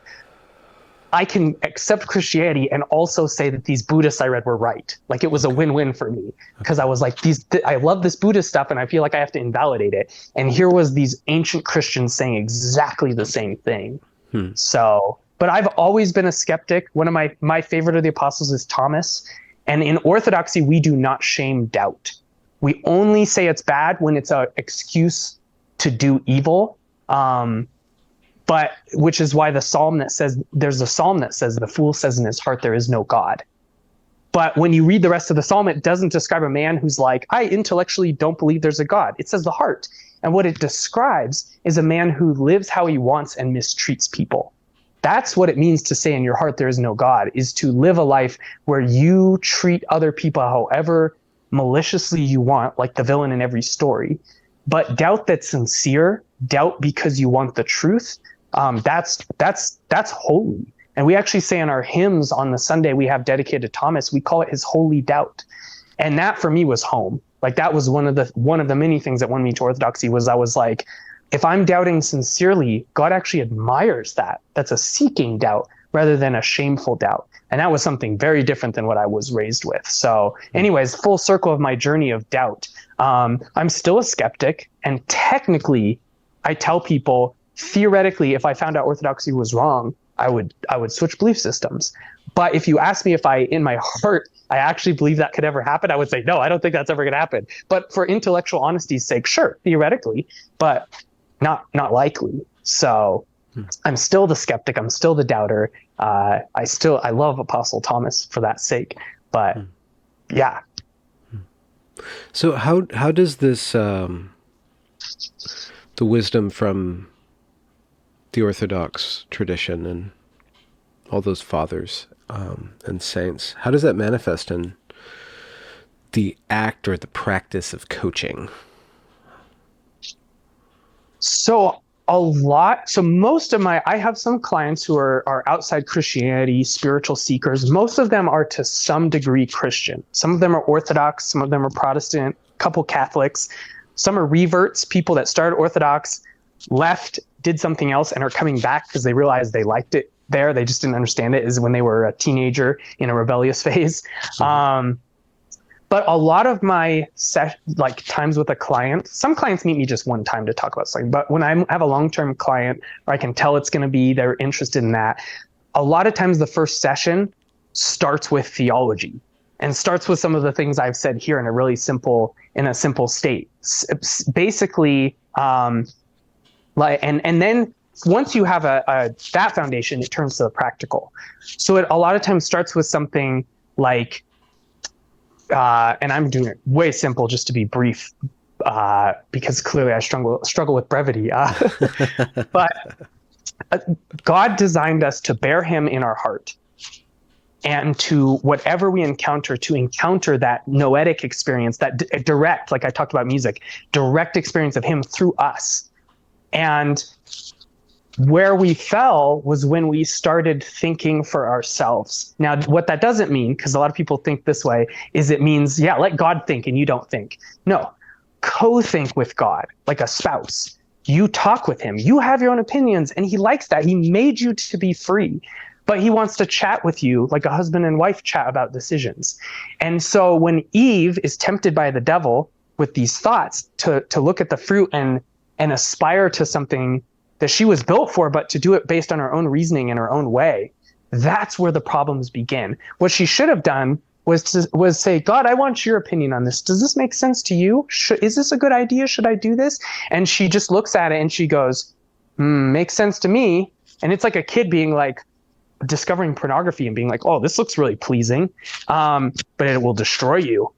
I can accept Christianity and also say that these Buddhists I read were right. Like it was a win-win for me, because I was like, I love this Buddhist stuff and I feel like I have to invalidate it. And here was these ancient Christians saying exactly the same thing. So, but I've always been a skeptic. One of my favorite of the apostles is Thomas. And in Orthodoxy, we do not shame doubt. We only say it's bad when it's an excuse to do evil, but which is why there's a psalm that says the fool says in his heart there is no God. But when you read the rest of the psalm, it doesn't describe a man who's like, I intellectually don't believe there's a God. It says the heart. And what it describes is a man who lives how he wants and mistreats people. That's what it means to say in your heart there is no God, is to live a life where you treat other people however maliciously you want, like the villain in every story. But doubt that's sincere, doubt because you want the truth, that's holy. And we actually say in our hymns on the Sunday we have dedicated to Thomas, we call it his holy doubt. And that for me was home. Like that was one of the many things that won me to Orthodoxy. Was I was like, if I'm doubting sincerely, God actually admires that. That's a seeking doubt rather than a shameful doubt. And that was something very different than what I was raised with. So anyways, full circle of my journey of doubt. I'm still a skeptic. And technically, I tell people, theoretically, if I found out Orthodoxy was wrong, I would switch belief systems. But if you ask me if in my heart, I actually believe that could ever happen, I would say, no, I don't think that's ever going to happen. But for intellectual honesty's sake, sure, theoretically, but not likely. So I'm still the skeptic. I'm still the doubter. I love Apostle Thomas for that sake, but yeah. So how does this the wisdom from the Orthodox tradition and all those fathers and saints, how does that manifest in the act or the practice of coaching? So most of I have some clients who are outside Christianity, spiritual seekers. Most of them are to some degree Christian. Some of them are Orthodox, some of them are Protestant, a couple Catholics. Some are reverts, people that started Orthodox, left, did something else, and are coming back because they realized they liked it there. They just didn't understand it is when they were a teenager in a rebellious phase. But a lot of my times with a client, some clients meet me just one time to talk about something. But when I have a long-term client, or I can tell it's going to be, they're interested in that. A lot of times the first session starts with theology and starts with some of the things I've said here in a simple state. Basically, and then once you have that foundation, it turns to the practical. So it a lot of times starts with something like, and I'm doing it way simple just to be brief, because clearly I struggle with brevity. But God designed us to bear him in our heart, and to whatever we encounter, to encounter that noetic experience, that direct, like I talked about music, direct experience of him through us. And where we fell was when we started thinking for ourselves. Now, what that doesn't mean, because a lot of people think this way, is it means, yeah, let God think and you don't think. No, co-think with God, like a spouse. You talk with him. You have your own opinions, and he likes that. He made you to be free, but he wants to chat with you like a husband and wife chat about decisions. And so when Eve is tempted by the devil with these thoughts to look at the fruit and aspire to something that she was built for, but to do it based on her own reasoning in her own way, that's where the problems begin. What she should have done was say, God, I want your opinion on this. Does this make sense to you? Is this a good idea? Should I do this? And she just looks at it and she goes, makes sense to me. And it's like a kid being like, discovering pornography and being like, oh, this looks really pleasing, but it will destroy you.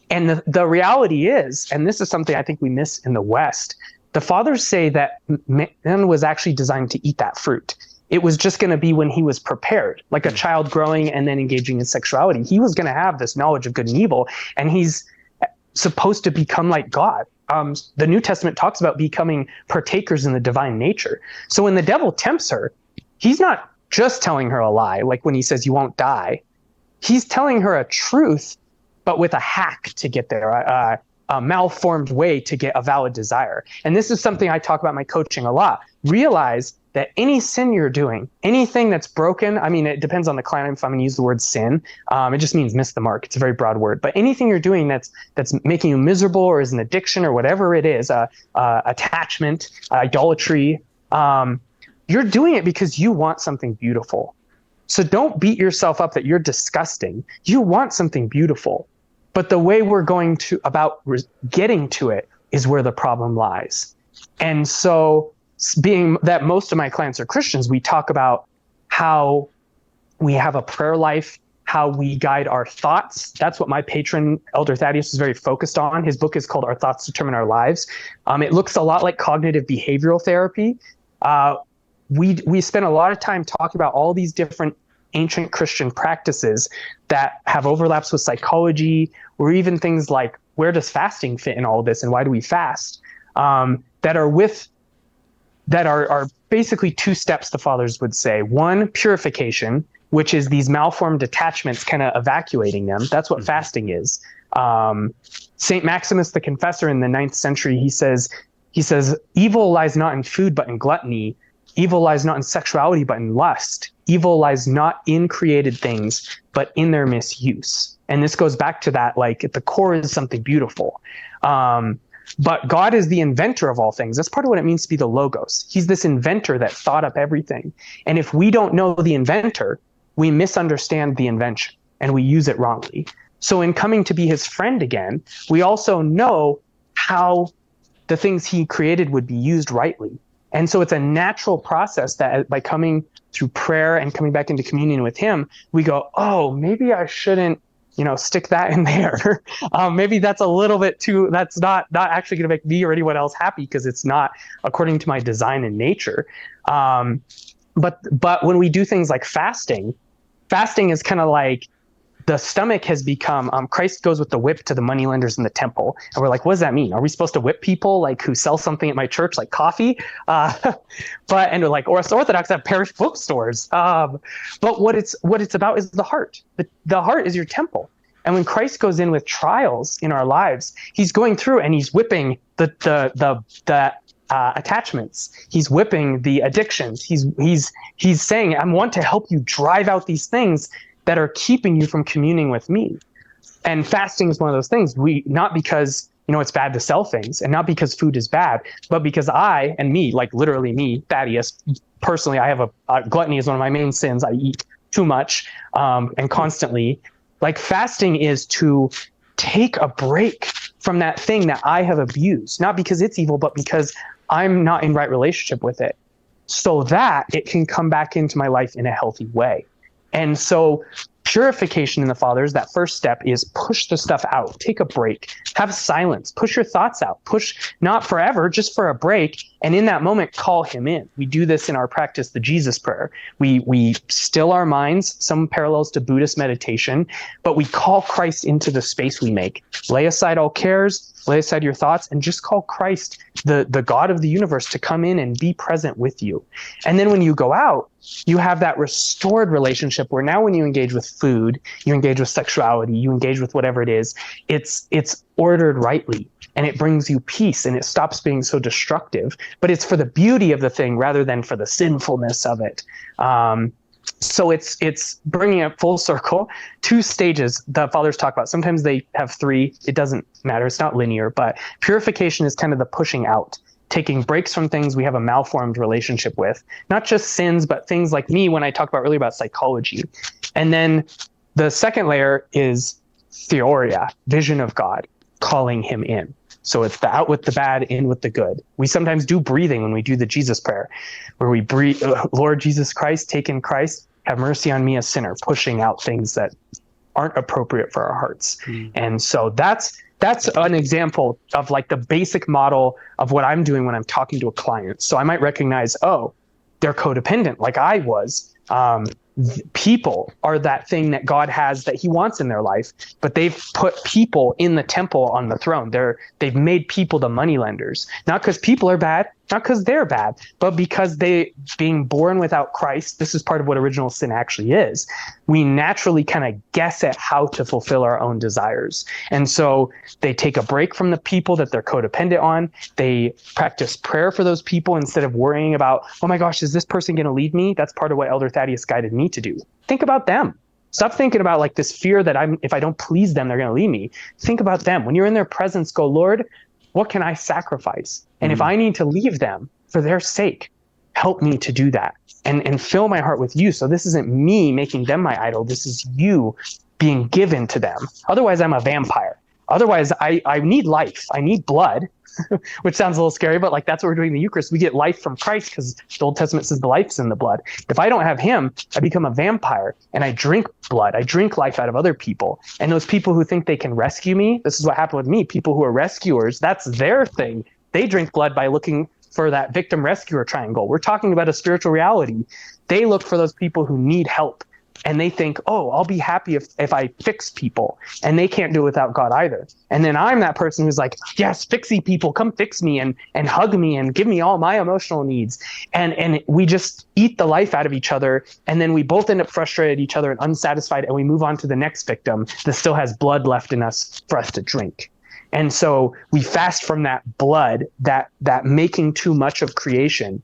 And the reality is, and this is something I think we miss in the West, the fathers say that man was actually designed to eat that fruit. It was just going to be when he was prepared, like a child growing and then engaging in sexuality. He was going to have this knowledge of good and evil, and he's supposed to become like God. The New Testament talks about becoming partakers in the divine nature. So when the devil tempts her, he's not just telling her a lie, like when he says you won't die. He's telling her a truth, but with a hack to get there, a malformed way to get a valid desire. And this is something I talk about in my coaching a lot. Realize that any sin you're doing, anything that's broken, I mean, it depends on the client if I'm going to use the word sin. It just means miss the mark. It's a very broad word. But anything you're doing that's making you miserable or is an addiction or whatever it is, attachment, idolatry, you're doing it because you want something beautiful. So don't beat yourself up that you're disgusting. You want something beautiful. But the way we're going to about getting to it is where the problem lies. And so being that most of my clients are Christians, we talk about how we have a prayer life, how we guide our thoughts. That's what my patron, Elder Thaddeus, is very focused on. His book is called Our Thoughts Determine Our Lives. It looks a lot like cognitive behavioral therapy. We spend a lot of time talking about all these different ancient Christian practices that have overlaps with psychology, or even things like, where does fasting fit in all of this and why do we fast? That are basically two steps, the fathers would say. One, purification, which is these malformed attachments kind of evacuating them. That's what fasting is. Saint Maximus the Confessor in the 9th century, he says, evil lies not in food but in gluttony. Evil lies not in sexuality, but in lust. Evil lies not in created things, but in their misuse. And this goes back to that, like at the core is something beautiful. But God is the inventor of all things. That's part of what it means to be the Logos. He's this inventor that thought up everything. And if we don't know the inventor, we misunderstand the invention and we use it wrongly. So in coming to be his friend again, we also know how the things he created would be used rightly. And so it's a natural process that by coming through prayer and coming back into communion with him, we go, oh, maybe I shouldn't stick that in there. Maybe that's a little bit too, that's not actually going to make me or anyone else happy because it's not according to my design and nature. But when we do things like fasting is kind of like the stomach has become, Christ goes with the whip to the moneylenders in the temple. And we're like, what does that mean? Are we supposed to whip people like who sell something at my church, like coffee? And we're like, Orthodox have parish bookstores. But what it's about is the heart. The heart is your temple. And when Christ goes in with trials in our lives, he's going through and he's whipping the attachments. He's whipping the addictions. He's saying, I want to help you drive out these things that are keeping you from communing with me. And fasting is one of those things. Not because, it's bad to sell things and not because food is bad, but because literally me, Thaddeus, personally, I have gluttony is one of my main sins. I eat too much and constantly. Like fasting is to take a break from that thing that I have abused, not because it's evil, but because I'm not in right relationship with it, so that it can come back into my life in a healthy way. And so purification in the Fathers, that first step is push the stuff out, take a break, have silence, push your thoughts out, push not forever, just for a break. And in that moment, call him in. We do this in our practice, the Jesus prayer. We still our minds, some parallels to Buddhist meditation, but we call Christ into the space we make. Lay aside all cares, lay aside your thoughts, and just call Christ, the God of the universe, to come in and be present with you. And then when you go out, you have that restored relationship where now when you engage with food, you engage with sexuality, you engage with whatever it is, it's ordered rightly and it brings you peace and it stops being so destructive, but it's for the beauty of the thing rather than for the sinfulness of it. So it's bringing it full circle. 2 stages the Fathers talk about. Sometimes they have 3. It doesn't matter. It's not linear, but purification is kind of the pushing out, taking breaks from things we have a malformed relationship with, not just sins, but things like me when I talked about earlier about psychology. And then the second layer is theoria, vision of God, calling him in. So it's the out with the bad, in with the good. We sometimes do breathing when we do the Jesus prayer, where we breathe, Lord Jesus Christ, take in Christ, have mercy on me, a sinner, pushing out things that aren't appropriate for our hearts. And so that's an example of like the basic model of what I'm doing when I'm talking to a client. So I might recognize, oh, they're codependent like I was. People are that thing that God has that he wants in their life, but they've put people in the temple on the throne. They've made people the moneylenders, not because people are bad, not because they're bad, but because they, being born without Christ, this is part of what original sin actually is. We naturally kind of guess at how to fulfill our own desires. And so they take a break from the people that they're codependent on. They practice prayer for those people instead of worrying about, oh my gosh, is this person going to leave me? That's part of what Elder Thaddeus guided me to do. Think about them. Stop thinking about like this fear that if I don't please them, they're going to leave me. Think about them. When you're in their presence, go, Lord, what can I sacrifice? And if I need to leave them for their sake, help me to do that and fill my heart with you. So this isn't me making them my idol. This is you being given to them. Otherwise, I'm a vampire. Otherwise, I need life. I need blood, which sounds a little scary, but like that's what we're doing in the Eucharist. We get life from Christ because the Old Testament says the life's in the blood. If I don't have him, I become a vampire and I drink blood. I drink life out of other people. And those people who think they can rescue me, this is what happened with me. People who are rescuers, that's their thing. They drink blood by looking for that victim rescuer triangle. We're talking about a spiritual reality. They look for those people who need help. And they think, oh, I'll be happy if I fix people. And they can't do it without God either. And then I'm that person who's like, yes, fixie people, come fix me and hug me and give me all my emotional needs. And we just eat the life out of each other. And then we both end up frustrated at each other and unsatisfied. And we move on to the next victim that still has blood left in us for us to drink. And so we fast from that blood, that making too much of creation.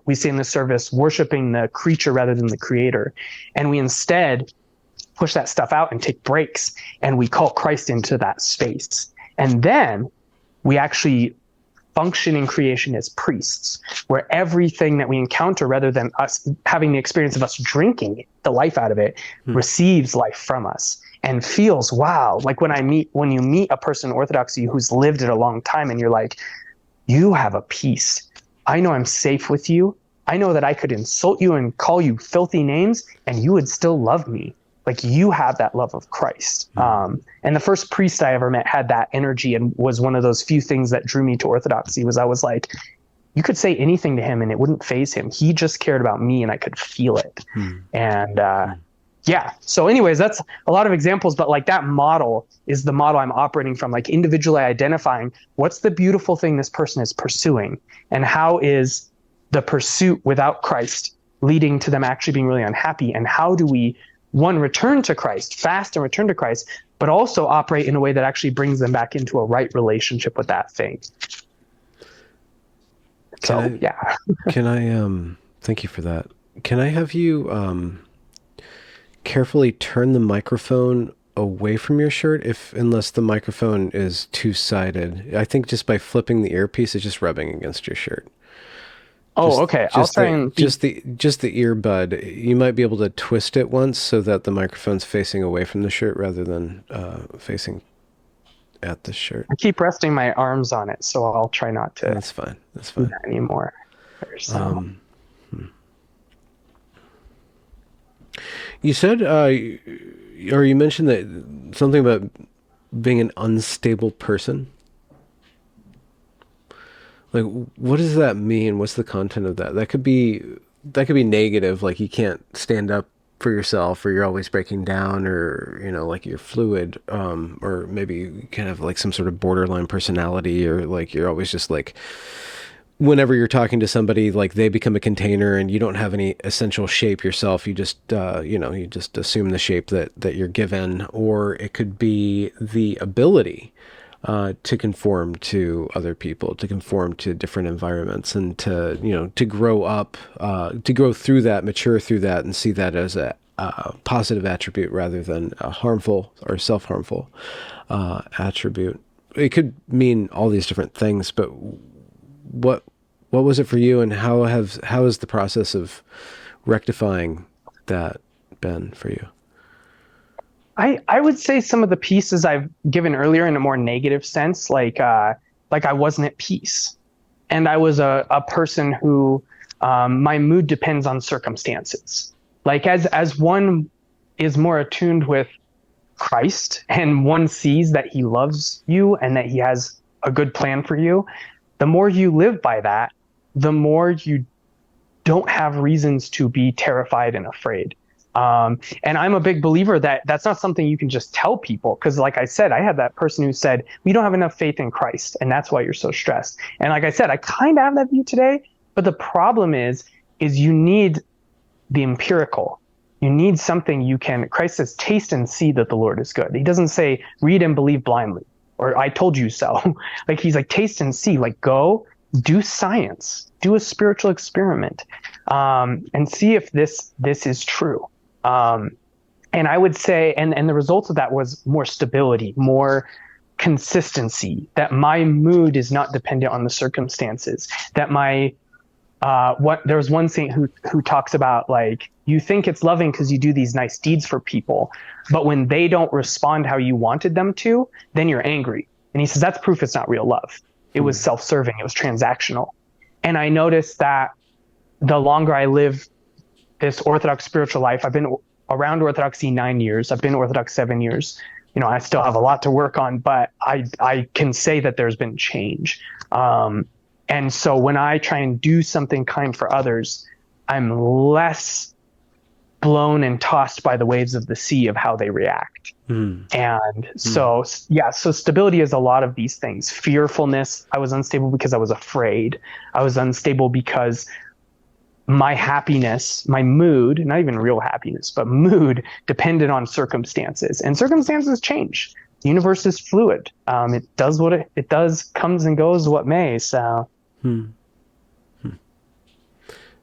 We say in the service, worshiping the creature rather than the creator. And we instead push that stuff out and take breaks. And we call Christ into that space. And then we actually function in creation as priests, where everything that we encounter, rather than us having the experience of us drinking the life out of it, receives life from us. And feels, wow, like when you meet a person in Orthodoxy who's lived it a long time and you're like, you have a peace. I know I'm safe with you. I know that I could insult you and call you filthy names and you would still love me. like you have that love of Christ. And the first priest I ever met had that energy, and was one of those few things that drew me to Orthodoxy. Was I was like, you could say anything to him and it wouldn't faze him. He just cared about me, and I could feel it. And yeah. So anyways, that's a lot of examples, but like that model is the model I'm operating from, like individually identifying what's the beautiful thing this person is pursuing, and how is the pursuit without Christ leading to them actually being really unhappy, and how do we, one, return to Christ, fast and return to Christ, but also operate in a way that actually brings them back into a right relationship with that thing. Yeah. Can I, thank you for that. Can I have you, carefully turn the microphone away from your shirt unless the microphone is two-sided? I think just by flipping the earpiece, it's just rubbing against your shirt. Okay. I'll try and just the earbud. You might be able to twist it once so that the microphone's facing away from the shirt rather than facing at the shirt. I keep resting my arms on it, so I'll try not to. That's fine. Do that anymore. You said, or you mentioned that something about being an unstable person. Like, what does that mean? What's the content of that? That could be negative, like you can't stand up for yourself, or you're always breaking down, or, you know, like you're fluid, or maybe you kind of like some sort of borderline personality, or like you're always just like, whenever you're talking to somebody, like they become a container and you don't have any essential shape yourself. You just, you just assume the shape that you're given. Or it could be the ability to conform to other people, to conform to different environments, and to grow up, to go through that, mature through that, and see that as a positive attribute rather than a harmful or self-harmful attribute. It could mean all these different things, but what was it for you, and how has the process of rectifying that been for you? I would say some of the pieces I've given earlier in a more negative sense, like I wasn't at peace, and I was a person who my mood depends on circumstances. Like as one is more attuned with Christ, and one sees that he loves you and that he has a good plan for you, the more you live by that, the more you don't have reasons to be terrified and afraid. And I'm a big believer that that's not something you can just tell people. Because like I said, I had that person who said, we don't have enough faith in Christ, and that's why you're so stressed. And like I said, I kind of have that view today. But the problem is you need the empirical. You need something you can, Christ says, taste and see that the Lord is good. He doesn't say, read and believe blindly, or I told you so. Like he's like, taste and see, like go do science, do a spiritual experiment, and see if this is true. And I would say, and the result of that was more stability, more consistency, that my mood is not dependent on the circumstances, that there was one saint who talks about, like, you think it's loving because you do these nice deeds for people, but when they don't respond how you wanted them to, then you're angry. And he says, that's proof it's not real love. It was self-serving. It was transactional. And I noticed that the longer I live this Orthodox spiritual life, I've been around Orthodoxy 9 years. I've been Orthodox 7 years. You know, I still have a lot to work on, but I can say that there's been change. And so when I try and do something kind for others, I'm less blown and tossed by the waves of the sea of how they react. And so stability is a lot of these things. Fearfulness. I was unstable because I was afraid. I was unstable because my happiness, my mood, not even real happiness, but mood depended on circumstances, and circumstances change. The universe is fluid. It does what it does, comes and goes what may. So.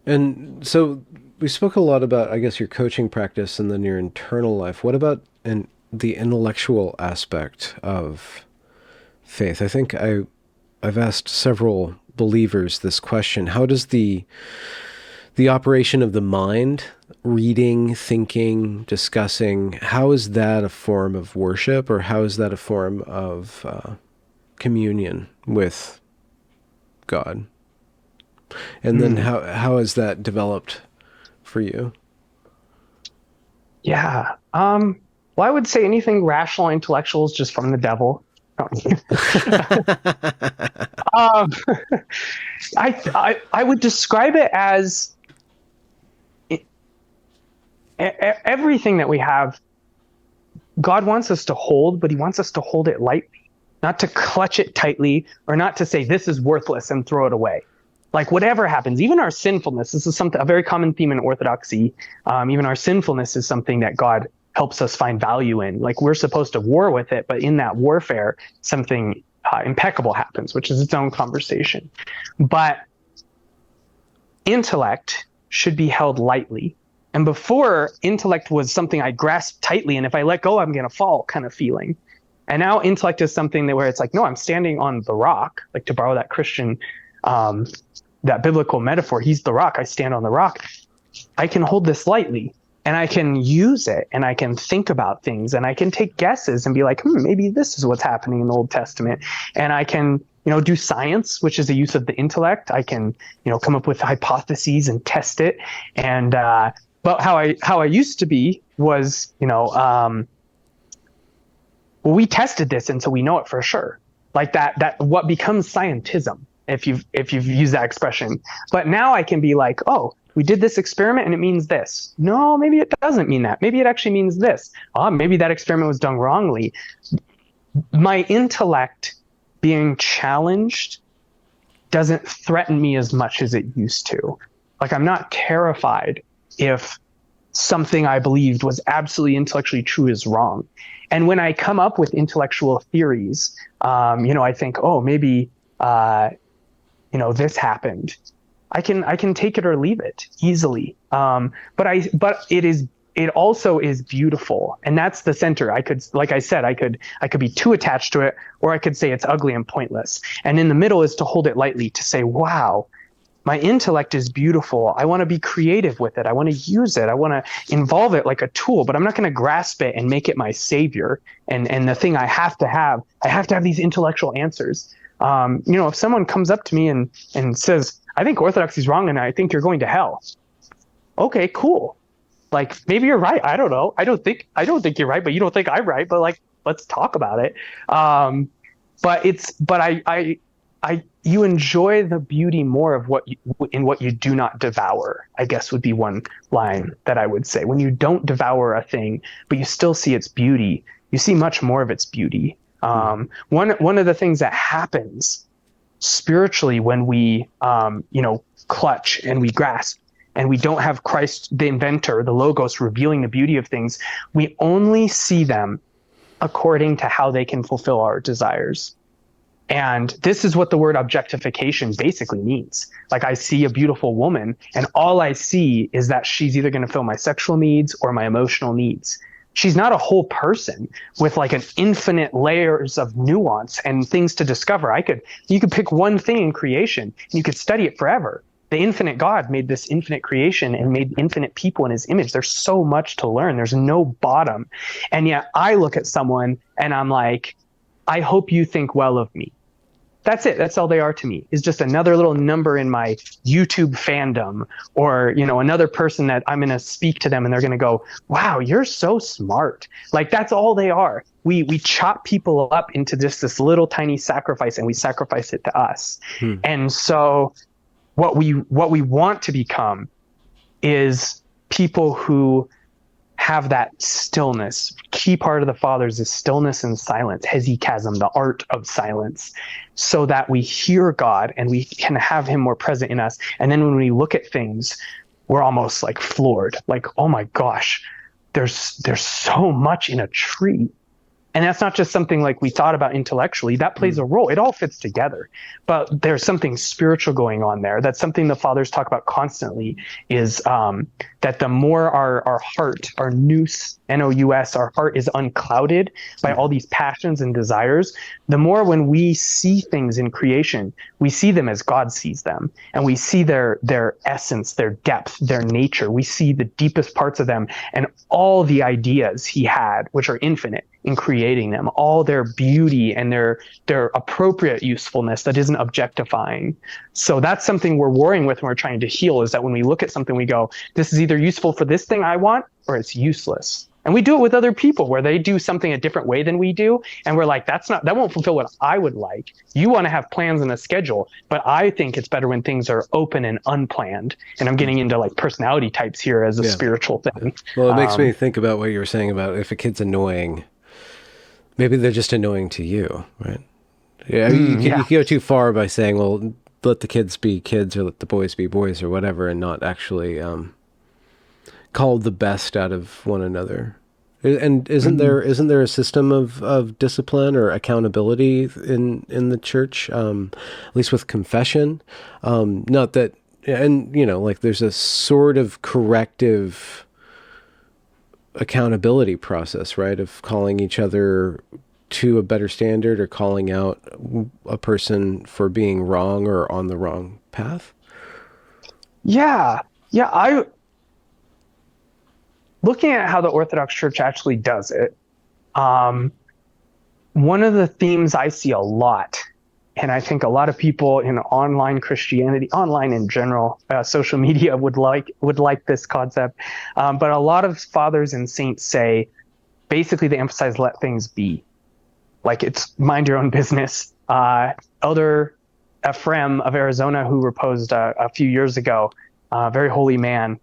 And so we spoke a lot about, I guess, your coaching practice and then your internal life. What about the intellectual aspect of faith? I think I've asked several believers this question. How does the operation of the mind, reading, thinking, discussing, how is that a form of worship, or how is that a form of communion with God? And then how has that developed for you? Yeah. Well, I would say anything rational, intellectual is just from the devil. um, I would describe it as everything that we have. God wants us to hold, but He wants us to hold it lightly, not to clutch it tightly, or not to say this is worthless and throw it away. Like whatever happens, even our sinfulness. This is a very common theme in Orthodoxy. Even our sinfulness is something that God helps us find value in. Like we're supposed to war with it, but in that warfare, something impeccable happens, which is its own conversation. But intellect should be held lightly. And before, intellect was something I grasped tightly, and if I let go, I'm going to fall kind of feeling. And now intellect is something where it's like, no, I'm standing on the rock, like to borrow that Christian, that biblical metaphor. He's the rock. I stand on the rock. I can hold this lightly, and I can use it, and I can think about things, and I can take guesses and be like, maybe this is what's happening in the Old Testament. And I can, do science, which is a use of the intellect. I can, come up with hypotheses and test it. And but how I used to be was, well, we tested this, and so we know it for sure. Like that what becomes scientism, if you've used that expression. But now I can be like, oh, we did this experiment and it means this. No, maybe it doesn't mean that. Maybe it actually means this. Maybe that experiment was done wrongly. My intellect being challenged doesn't threaten me as much as it used to. Like I'm not terrified if something I believed was absolutely intellectually true is wrong. And when I come up with intellectual theories, I think, oh, maybe, this happened. I can take it or leave it easily. But it also is beautiful, and that's the center. I could be too attached to it, or I could say it's ugly and pointless. And in the middle is to hold it lightly, to say, wow, my intellect is beautiful. I want to be creative with it. I want to use it. I want to involve it like a tool, but I'm not going to grasp it and make it my savior. And the thing I have to have these intellectual answers. If someone comes up to me and says, I think Orthodoxy is wrong and I think you're going to hell. Okay, cool. Like maybe you're right. I don't know. I don't think you're right, but you don't think I'm right. But like, let's talk about it. You enjoy the beauty more of what you do not devour, I guess would be one line that I would say. When you don't devour a thing, but you still see its beauty, you see much more of its beauty. One of the things that happens spiritually when we, clutch and we grasp and we don't have Christ, the inventor, the Logos, revealing the beauty of things, we only see them according to how they can fulfill our desires. And this is what the word objectification basically means. Like I see a beautiful woman and all I see is that she's either going to fill my sexual needs or my emotional needs. She's not a whole person with like an infinite layers of nuance and things to discover. You could pick one thing in creation and you could study it forever. The infinite God made this infinite creation and made infinite people in his image. There's so much to learn. There's no bottom. And yet I look at someone and I'm like, I hope you think well of me. That's it. That's all they are to me, is just another little number in my YouTube fandom, or, another person that I'm going to speak to them and they're going to go, wow, you're so smart. Like that's all they are. We chop people up into just this little tiny sacrifice and we sacrifice it to us. And so what we want to become is people who have that stillness. Key part of the Fathers is stillness and silence, hesychasm, the art of silence, so that we hear God and we can have him more present in us. And then when we look at things, we're almost like floored, like, oh my gosh, there's so much in a tree. And that's not just something like we thought about intellectually. That plays a role. It all fits together. But there's something spiritual going on there. That's something the Fathers talk about constantly, is that the more our heart, our nous, N-O-U-S, our heart is unclouded by all these passions and desires, the more when we see things in creation, we see them as God sees them. And we see their essence, their depth, their nature. We see the deepest parts of them and all the ideas he had, which are infinite. in creating them, all their beauty and their appropriate usefulness that isn't objectifying. So that's something we're warring with when we're trying to heal, is that when we look at something, we go, this is either useful for this thing I want, or it's useless. And we do it with other people where they do something a different way than we do. And we're like, that won't fulfill what I would like. You want to have plans and a schedule, but I think it's better when things are open and unplanned. And I'm getting into like personality types here as a spiritual thing. Well, it makes me think about what you were saying about if a kid's annoying, maybe they're just annoying to you, right? Yeah, you can go too far by saying, well, let the kids be kids or let the boys be boys or whatever, and not actually call the best out of one another. And isn't there a system of discipline or accountability in the church, at least with confession? Not that, and like there's a sort of corrective accountability process, right? Of calling each other to a better standard or calling out a person for being wrong or on the wrong path. Yeah. Looking at how the Orthodox Church actually does it, one of the themes I see a lot, and I think a lot of people in online Christianity, online in general, social media would like this concept, but a lot of fathers and saints say, basically they emphasize let things be. Like it's mind your own business. Elder Ephraim of Arizona, who reposed a few years ago, very holy man,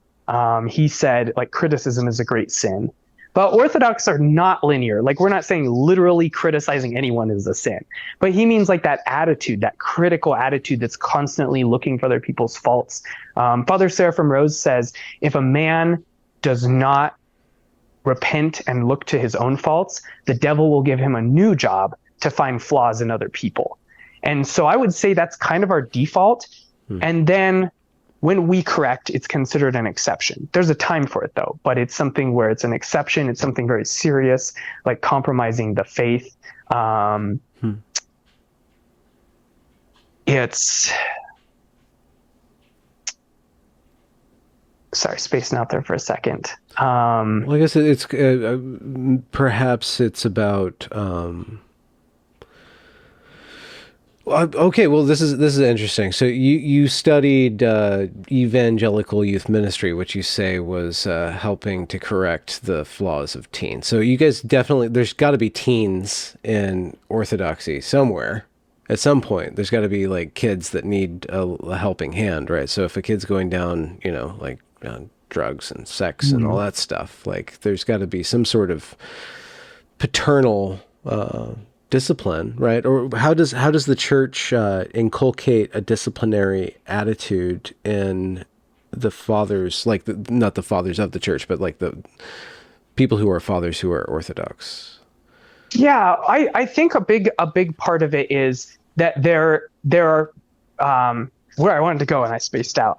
he said, like, criticism is a great sin. But Orthodox are not linear. Like, we're not saying literally criticizing anyone is a sin. But he means like that attitude, that critical attitude that's constantly looking for other people's faults. Father Seraphim Rose says, if a man does not repent and look to his own faults, the devil will give him a new job to find flaws in other people. And so I would say that's kind of our default. And then when we correct, it's considered an exception. There's a time for it, though, but it's something where it's an exception. It's something very serious, like compromising the faith. It's... Sorry, spacing out there for a second. Well, I guess it's perhaps it's about... Okay, well, this is interesting. So you studied evangelical youth ministry, which you say was helping to correct the flaws of teens. So you guys definitely, there's got to be teens in Orthodoxy somewhere. At some point, there's got to be like kids that need a helping hand, right? So if a kid's going down, like drugs and sex and all that stuff, like there's got to be some sort of paternal discipline, right? Or how does the church inculcate a disciplinary attitude in the fathers, like not the fathers of the church, but like the people who are fathers who are Orthodox? Yeah, I think a big part of it is that there are where I wanted to go and I spaced out.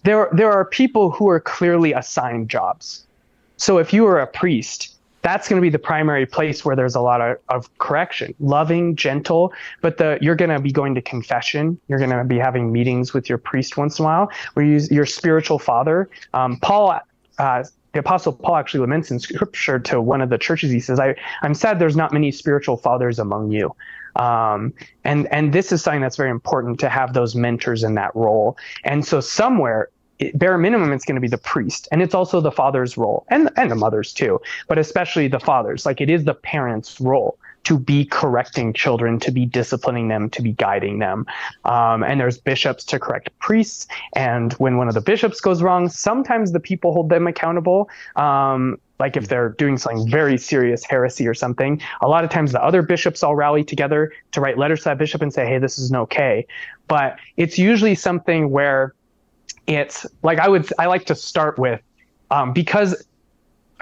There are people who are clearly assigned jobs. So if you are a priest, that's going to be the primary place where there's a lot of correction, loving, gentle, but you're going to be going to confession. You're going to be having meetings with your priest once in a while, where your spiritual father. Paul, the Apostle Paul actually laments in Scripture to one of the churches. He says, I'm sad there's not many spiritual fathers among you. And this is something that's very important, to have those mentors in that role. And so somewhere, bare minimum, it's going to be the priest, and it's also the father's role, and the mothers too, but especially the fathers. Like, it is the parents' role to be correcting children, to be disciplining them, to be guiding them. And there's bishops to correct priests. And when one of the bishops goes wrong, sometimes the people hold them accountable. Like if they're doing something very serious, heresy or something, a lot of times the other bishops all rally together to write letters to that bishop and say, hey, this isn't okay. But it's usually something where it's like, I like to start with, because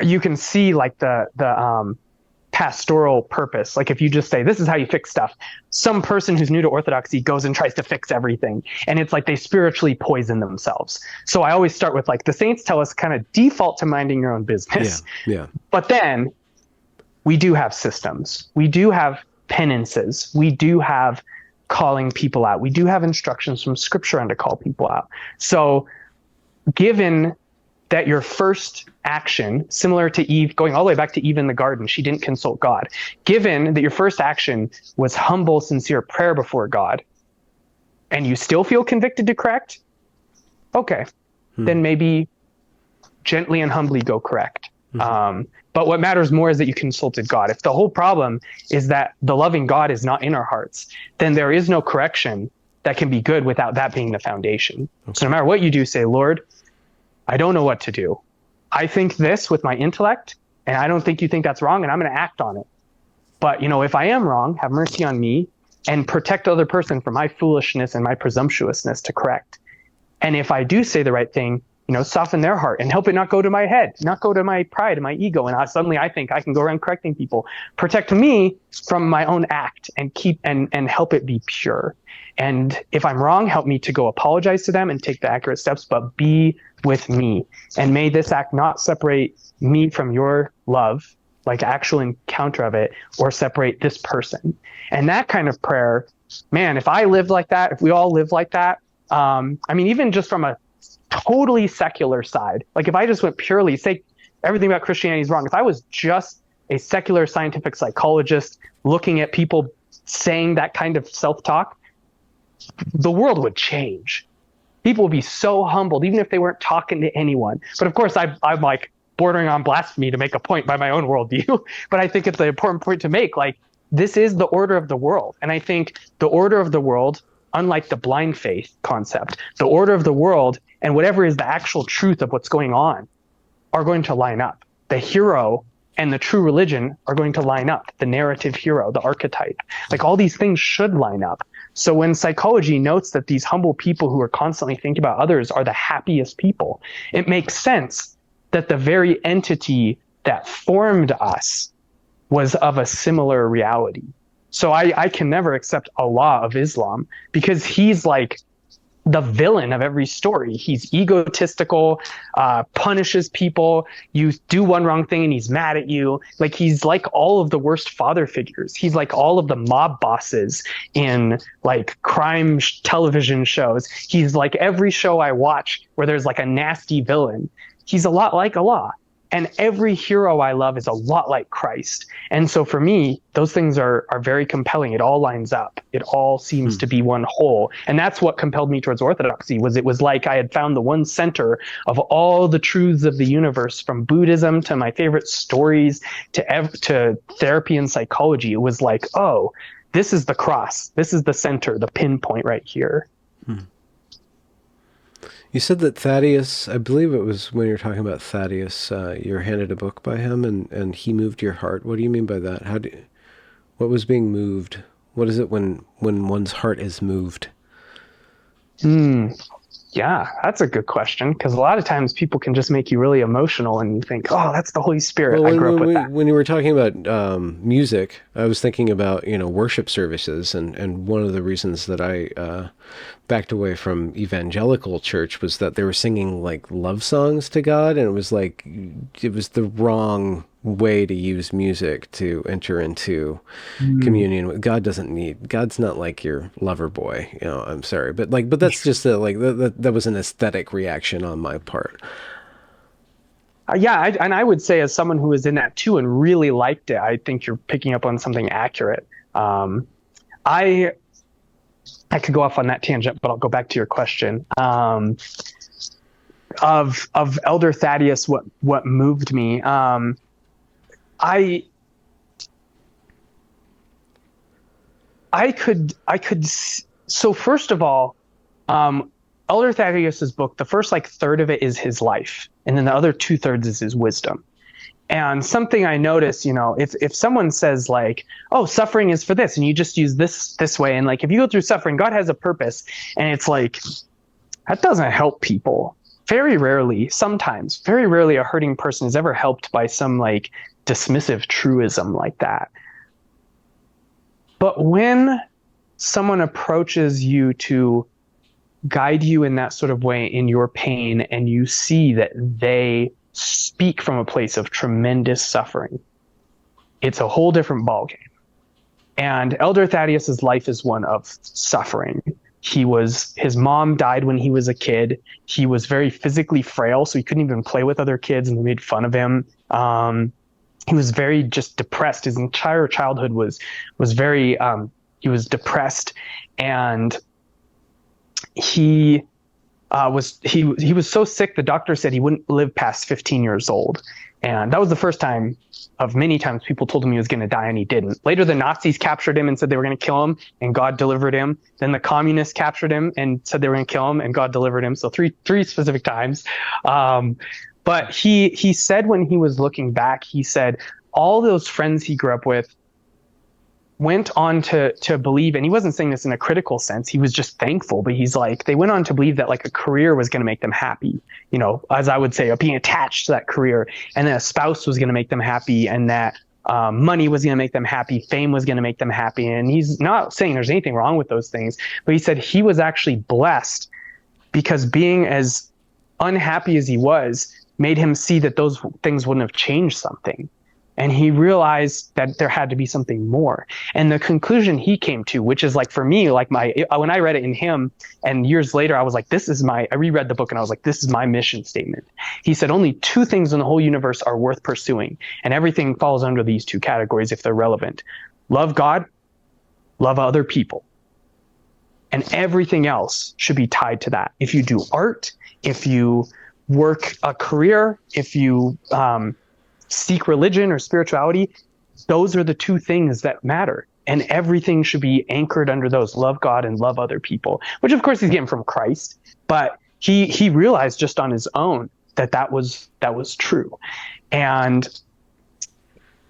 you can see like the pastoral purpose. Like if you just say, this is how you fix stuff, some person who's new to Orthodoxy goes and tries to fix everything. And it's like they spiritually poison themselves. So I always start with, like, the saints tell us kind of default to minding your own business. Yeah. But then we do have systems. We do have penances. We do have calling people out. We do have instructions from Scripture on to call people out. So given that your first action, similar to Eve, going all the way back to Eve in the garden, she didn't consult God. Given that your first action was humble, sincere prayer before God, and you still feel convicted to correct, okay, then maybe gently and humbly go correct. But what matters more is that you consulted God. If the whole problem is that the loving God is not in our hearts, then there is no correction that can be good without that being the foundation. Okay. So no matter what you do, say, Lord, I don't know what to do. I think this with my intellect, and I don't think you think that's wrong, and I'm going to act on it. But, if I am wrong, have mercy on me and protect the other person from my foolishness and my presumptuousness to correct. And if I do say the right thing, soften their heart and help it not go to my head, not go to my pride and my ego. And suddenly I think I can go around correcting people. Protect me from my own act and keep and help it be pure. And if I'm wrong, help me to go apologize to them and take the accurate steps, but be with me. And may this act not separate me from your love, like actual encounter of it, or separate this person. And that kind of prayer, man, if I lived like that, if we all live like that, even just from a totally secular side, like if I just went purely, say everything about Christianity is wrong. If I was just a secular scientific psychologist looking at people saying that kind of self-talk, the world would change. People would be so humbled, even if they weren't talking to anyone. But of course, I'm like bordering on blasphemy to make a point by my own worldview. But I think it's an important point to make. Like, this is the order of the world. And I think the order of the world, unlike the blind faith concept, the order of the world and whatever is the actual truth of what's going on are going to line up. The hero and the true religion are going to line up. The narrative hero, the archetype, like all these things should line up. So when psychology notes that these humble people who are constantly thinking about others are the happiest people, it makes sense that the very entity that formed us was of a similar reality. So I can never accept Allah of Islam because he's like the villain of every story. He's egotistical, punishes people. You do one wrong thing and he's mad at you. Like, he's like all of the worst father figures. He's like all of the mob bosses in like crime television shows. He's like every show I watch where there's like a nasty villain. He's a lot like Allah. And every hero I love is a lot like Christ. And so for me, those things are very compelling. It all lines up. It all seems to be one whole. And that's what compelled me towards Orthodoxy. It was like I had found the one center of all the truths of the universe, from Buddhism to my favorite stories to therapy and psychology. It was like, oh, this is the cross. This is the center, the pinpoint right here. You said that Thaddeus, I believe it was when you were talking about Thaddeus, you were handed a book by him and he moved your heart. What do you mean by that? What was being moved? What is it when one's heart is moved? Yeah, that's a good question, because a lot of times people can just make you really emotional and you think, oh, that's the Holy Spirit. Well, I grew up with that. When you were talking about music, I was thinking about, worship services, and one of the reasons that I backed away from evangelical church was that they were singing like love songs to God, and it was the wrong way to use music to enter into communion with God. God's not like your lover boy, I'm sorry, but that's just that was an aesthetic reaction on my part. I would say, as someone who was in that too and really liked it, I think you're picking up on something accurate. I could go off on that tangent, but I'll go back to your question. Of Elder Thaddeus, what moved me. I could. So first of all, Elder Thaddeus's book, the first third of it is his life, and then the other 2/3 is his wisdom. And something I notice, if someone says oh, suffering is for this, and you just use this way, and if you go through suffering, God has a purpose, and it's that doesn't help people. Very rarely, sometimes, very rarely a hurting person is ever helped by some dismissive truism like that. But when someone approaches you to guide you in that sort of way in your pain, and you see that they speak from a place of tremendous suffering, it's a whole different ballgame. And Elder Thaddeus's life is one of suffering. His mom died when he was a kid. He was very physically frail, so he couldn't even play with other kids, and they made fun of him. He was very just depressed. His entire childhood was very he was depressed, and he was so sick the doctor said he wouldn't live past 15 years old. And that was the first time of many times people told him he was going to die, and he didn't. Later, the Nazis captured him and said they were going to kill him, and God delivered him. Then the communists captured him and said they were going to kill him, and God delivered him. So three specific times. But he said when he was looking back, he said all those friends he grew up with went on to believe, and he wasn't saying this in a critical sense, he was just thankful, but he's like, they went on to believe that like a career was going to make them happy, you know, as I would say, of being attached to that career, and that a spouse was going to make them happy, and that money was going to make them happy, fame was going to make them happy. And he's not saying there's anything wrong with those things, but he said he was actually blessed because being as unhappy as he was made him see that those things wouldn't have changed something. And he realized that there had to be something more. And the conclusion he came to, which is like, for me, like when I read it in him and years later, I was like, I reread the book and I was like, this is my mission statement. He said only two things in the whole universe are worth pursuing. And everything falls under these two categories if they're relevant. Love God, love other people. And everything else should be tied to that. If you do art, if you work a career, if you seek religion or spirituality, those are the two things that matter. And everything should be anchored under those: love God and love other people, which of course he's getting from Christ. But he realized just on his own that was true. And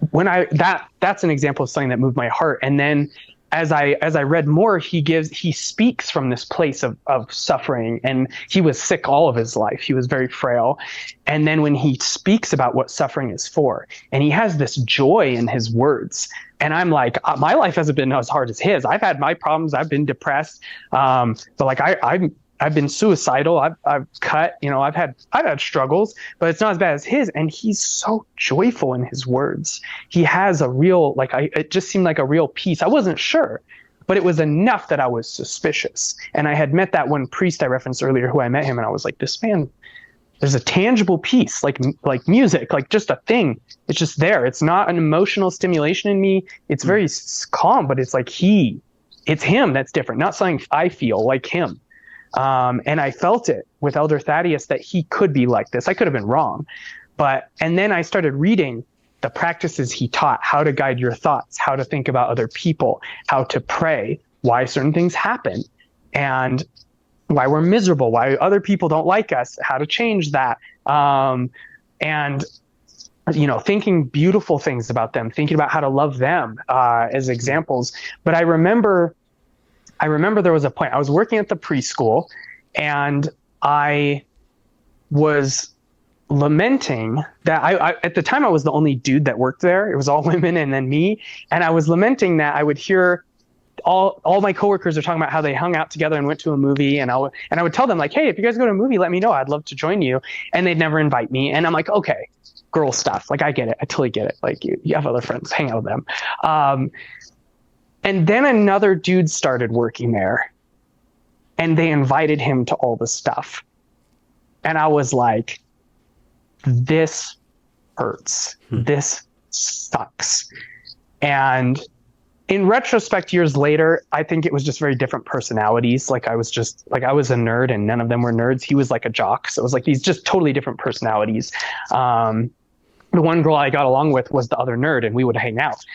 when that's an example of something that moved my heart. And then as I read more, he speaks from this place of suffering, and he was sick all of his life. He was very frail. And then when he speaks about what suffering is for, and he has this joy in his words, and I'm like, my life hasn't been as hard as his. I've had my problems. I've been depressed. But like I've been suicidal. I've cut, you know, I've had struggles, but it's not as bad as his. And he's so joyful in his words. He has a real, it just seemed like a real peace. I wasn't sure, but it was enough that I was suspicious. And I had met that one priest I referenced earlier who I met him, and I was like, this man, there's a tangible peace, like music, like just a thing. It's just there. It's not an emotional stimulation in me. It's very calm, but it's like it's him that's different, not something I feel like him. And I felt it with Elder Thaddeus that he could be like this. I could have been wrong. And then I started reading the practices he taught, how to guide your thoughts, how to think about other people, how to pray, why certain things happen, and why we're miserable, why other people don't like us, how to change that. And, you know, thinking beautiful things about them, thinking about how to love them as examples. But I remember there was a point I was working at the preschool, and I was lamenting that I at the time I was the only dude that worked there. It was all women and then me. And I was lamenting that I would hear all my coworkers are talking about how they hung out together and went to a movie. And I would tell them like, hey, if you guys go to a movie, let me know. I'd love to join you. And they'd never invite me. And I'm like, okay, girl stuff. Like, I get it. I totally get it. Like you have other friends, hang out with them. And then another dude started working there, and they invited him to all the stuff. And I was like, this hurts. This sucks. And in retrospect, years later, I think it was just very different personalities. Like I was a nerd and none of them were nerds. He was like a jock. So it was like these just totally different personalities. The one girl I got along with was the other nerd, and we would hang out.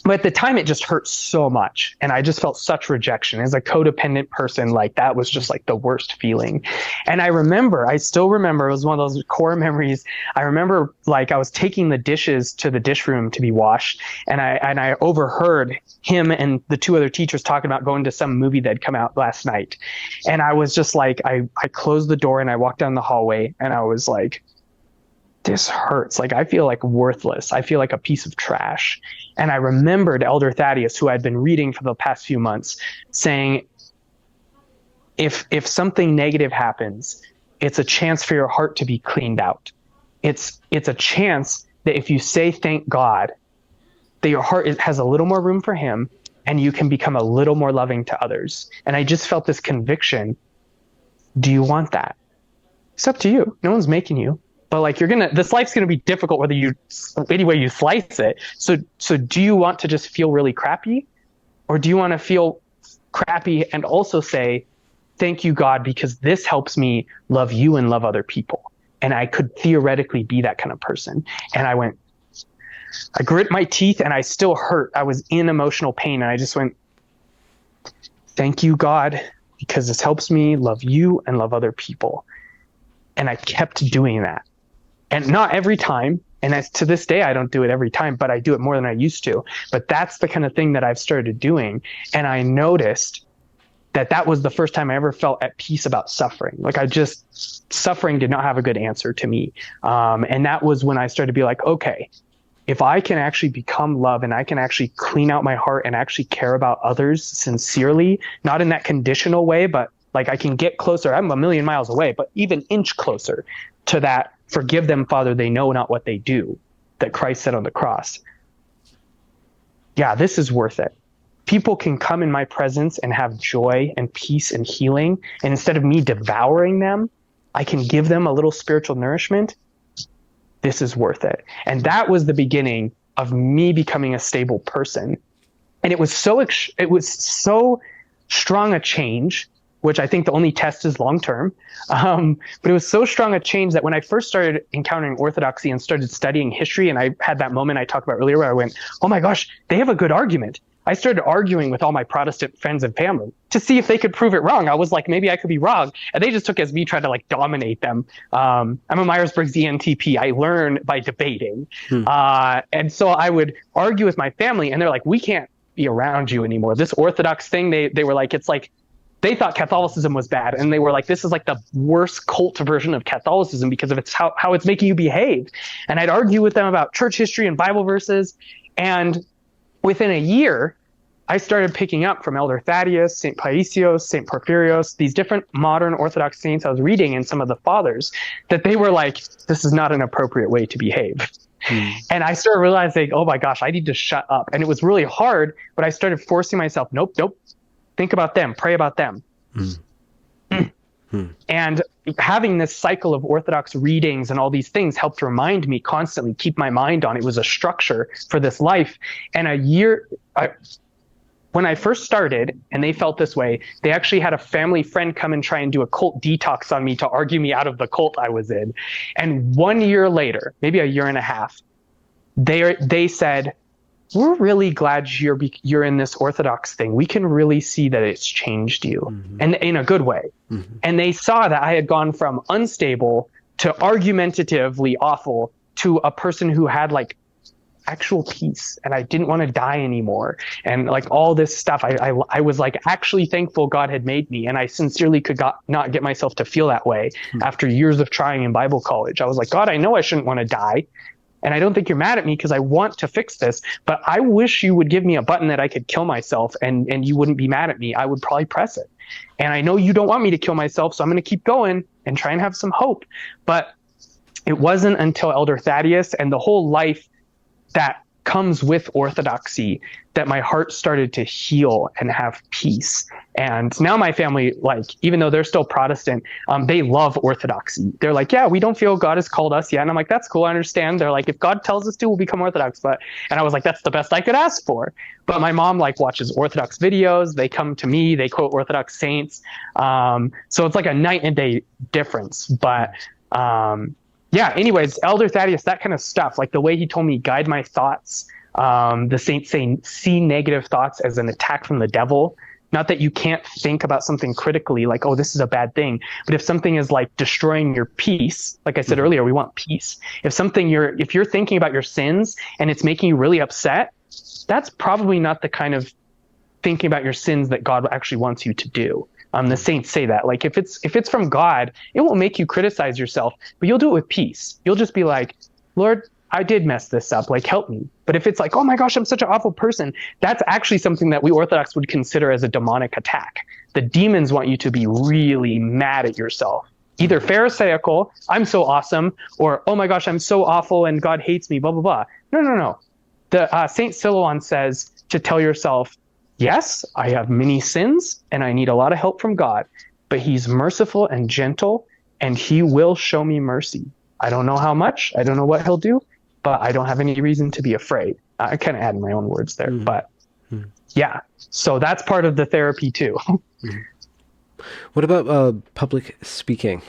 But at the time, it just hurt so much. And I just felt such rejection. As a codependent person, like that was just like the worst feeling. And I still remember, it was one of those core memories. I remember like I was taking the dishes to the dish room to be washed. And I overheard him and the two other teachers talking about going to some movie that had come out last night. And I was just like, I closed the door and I walked down the hallway, and I was like, this hurts. Like, I feel like worthless. I feel like a piece of trash. And I remembered Elder Thaddeus, who I'd been reading for the past few months, saying, if something negative happens, it's a chance for your heart to be cleaned out. It's a chance that if you say, thank God, that your heart has a little more room for him, and you can become a little more loving to others. And I just felt this conviction. Do you want that? It's up to you. No one's making you. But like this life's gonna be difficult any way you slice it. So do you want to just feel really crappy? Or do you want to feel crappy and also say, thank you, God, because this helps me love you and love other people. And I could theoretically be that kind of person. And I grit my teeth and I still hurt. I was in emotional pain. And I just went, thank you, God, because this helps me love you and love other people. And I kept doing that. And not every time. And to this day, I don't do it every time, but I do it more than I used to. But that's the kind of thing that I've started doing. And I noticed that was the first time I ever felt at peace about suffering. Like suffering did not have a good answer to me. And that was when I started to be like, okay, if I can actually become love and I can actually clean out my heart and actually care about others sincerely, not in that conditional way, but like I can get closer. I'm a million miles away, but even inch closer to that. Forgive them, Father, they know not what they do, that Christ said on the cross. Yeah, this is worth it. People can come in my presence and have joy and peace and healing. And instead of me devouring them, I can give them a little spiritual nourishment. This is worth it. And that was the beginning of me becoming a stable person. And it was so strong a change, which I think the only test is long-term. But it was so strong a change that when I first started encountering Orthodoxy and started studying history, and I had that moment I talked about earlier where I went, oh my gosh, they have a good argument. I started arguing with all my Protestant friends and family to see if they could prove it wrong. I was like, maybe I could be wrong. And they just took it as me trying to like dominate them. I'm a Myers-Briggs ENTP. I learn by debating. And so I would argue with my family and they're like, we can't be around you anymore. This Orthodox thing, they were like, it's like, they thought Catholicism was bad. And they were like, this is like the worst cult version of Catholicism because of how it's making you behave. And I'd argue with them about church history and Bible verses. And within a year, I started picking up from Elder Thaddeus, St. Paisios, St. Porphyrios, these different modern Orthodox saints I was reading and some of the fathers, that they were like, this is not an appropriate way to behave. And I started realizing, oh my gosh, I need to shut up. And it was really hard, but I started forcing myself, nope. Think about them, pray about them. And having this cycle of Orthodox readings and all these things helped remind me constantly, keep my mind on. It was a structure for this life. And when I first started and they felt this way, they actually had a family friend come and try and do a cult detox on me to argue me out of the cult I was in. And 1 year later, maybe a year and a half, they said, we're really glad you're in this Orthodox thing. We can really see that it's changed you, and in a good way. And they saw that I had gone from unstable to argumentatively awful to a person who had like actual peace, and I didn't want to die anymore. And like all this stuff, I was like actually thankful God had made me, and I sincerely could not get myself to feel that way after years of trying in Bible college. I was like, God, I know I shouldn't want to die. And I don't think you're mad at me because I want to fix this, but I wish you would give me a button that I could kill myself and you wouldn't be mad at me. I would probably press it. And I know you don't want me to kill myself, so I'm going to keep going and try and have some hope. But it wasn't until Elder Thaddeus and the whole life that comes with Orthodoxy that my heart started to heal and have peace. And now my family, like, even though they're still Protestant, they love Orthodoxy. They're like, yeah, we don't feel God has called us yet. And I'm like, that's cool. I understand. They're like, if God tells us to, we'll become Orthodox. And I was like, that's the best I could ask for. But my mom like watches Orthodox videos. They come to me, they quote Orthodox saints. So it's like a night and day difference. But, yeah, anyways, Elder Thaddeus, that kind of stuff, like the way he told me, guide my thoughts, the saints saying, see negative thoughts as an attack from the devil. Not that you can't think about something critically, like, oh, this is a bad thing. But if something is like destroying your peace, like I said earlier, we want peace. If you're thinking about your sins and it's making you really upset, that's probably not the kind of thinking about your sins that God actually wants you to do. The saints say that, like, if it's from God, it won't make you criticize yourself, but you'll do it with peace. You'll just be like, Lord, I did mess this up, like, help me. But if it's like, oh my gosh, I'm such an awful person, that's actually something that we Orthodox would consider as a demonic attack. The demons want you to be really mad at yourself. Either Pharisaical, I'm so awesome, or, oh my gosh, I'm so awful and God hates me, blah, blah, blah. No. The Saint Silouan says to tell yourself, yes, I have many sins and I need a lot of help from God, but he's merciful and gentle and he will show me mercy. I don't know how much, I don't know what he'll do, but I don't have any reason to be afraid. I kind of add my own words there, but yeah. So that's part of the therapy too. What about public speaking?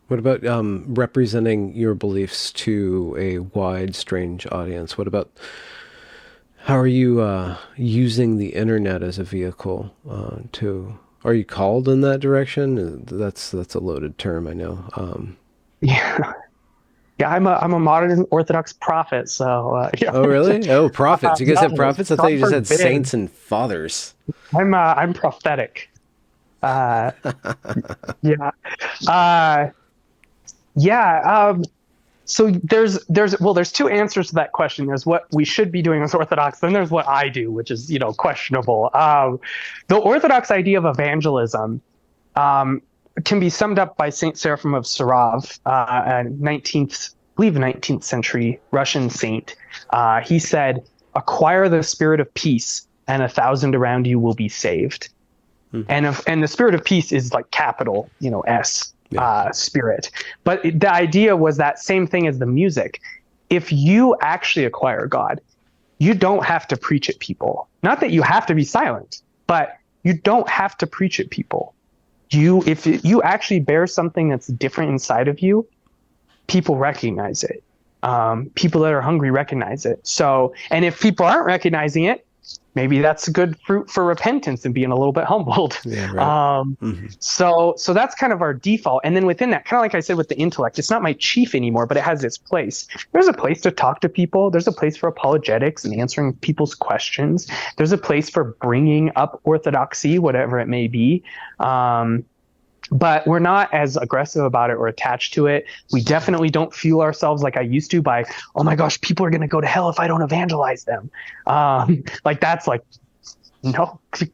What about representing your beliefs to a wide, strange audience? What about how are you using the internet as a vehicle to? Are you called in that direction? That's a loaded term, I know. Yeah. Yeah, I'm a modern Orthodox prophet, so yeah. Oh, really? Oh, prophets. You guys have prophets? I thought you just had forbid. saints and fathers. I'm prophetic. Yeah. Yeah. So there's two answers to that question. There's what we should be doing as Orthodox, then there's what I do, which is, questionable. The Orthodox idea of evangelism can be summed up by Saint Seraphim of Sarov, a 19th century Russian saint. He said, "Acquire the spirit of peace, and 1,000 around you will be saved." And the spirit of peace is like capital, S. Spirit. But the idea was that same thing as the music. If you actually acquire God, you don't have to preach at people. Not that you have to be silent, but you don't have to preach at people. If you actually bear something that's different inside of you, people recognize it. People that are hungry recognize it. So, and if people aren't recognizing it, maybe that's a good fruit for repentance and being a little bit humbled. Yeah, right. So that's kind of our default. And then within that, kind of like I said with the intellect, it's not my chief anymore, but it has its place. There's a place to talk to people. There's a place for apologetics and answering people's questions. There's a place for bringing up orthodoxy, whatever it may be. But we're not as aggressive about it or attached to it. We definitely don't fuel ourselves like I used to by, oh my gosh, people are going to go to hell if I don't evangelize them. No,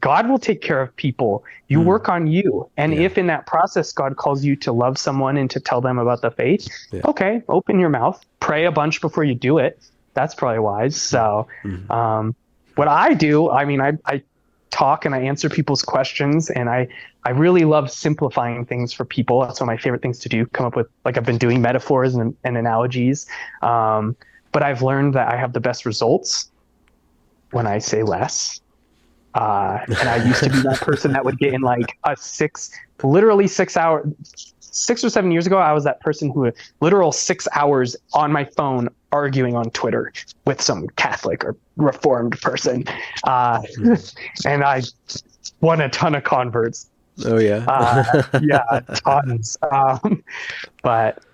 God will take care of people. You work on you. And if in that process, God calls you to love someone and to tell them about the faith, okay, open your mouth, pray a bunch before you do it. That's probably wise. So what I do, I talk and I answer people's questions, and I really love simplifying things for people. That's one of my favorite things to do, come up with, like I've been doing metaphors and analogies. But I've learned that I have the best results when I say less. And I used to be that person that would get in like literally 6 hours. 6 or 7 years ago, I was that person who literal 6 hours on my phone arguing on Twitter with some Catholic or Reformed person. And I won a ton of converts. Oh, yeah? Yeah, tons. But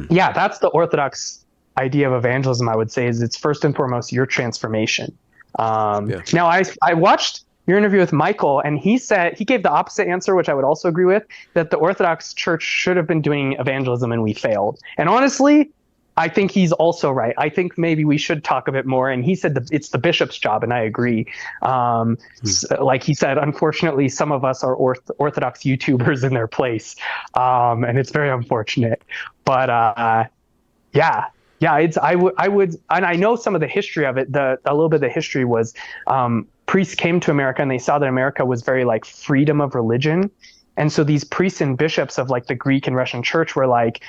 yeah, that's the Orthodox idea of evangelism, I would say, is it's first and foremost your transformation. Now, I watched your interview with Michael, and he gave the opposite answer, which I would also agree with, that the Orthodox Church should have been doing evangelism and we failed. And honestly, I think he's also right. I think maybe we should talk a bit more. And he said it's the bishop's job, and I agree. Like he said, unfortunately, some of us are Orthodox YouTubers in their place, and it's very unfortunate. But yeah. I would, and I know some of the history of it. A little bit of the history was priests came to America and they saw that America was very like freedom of religion, and so these priests and bishops of like the Greek and Russian church were like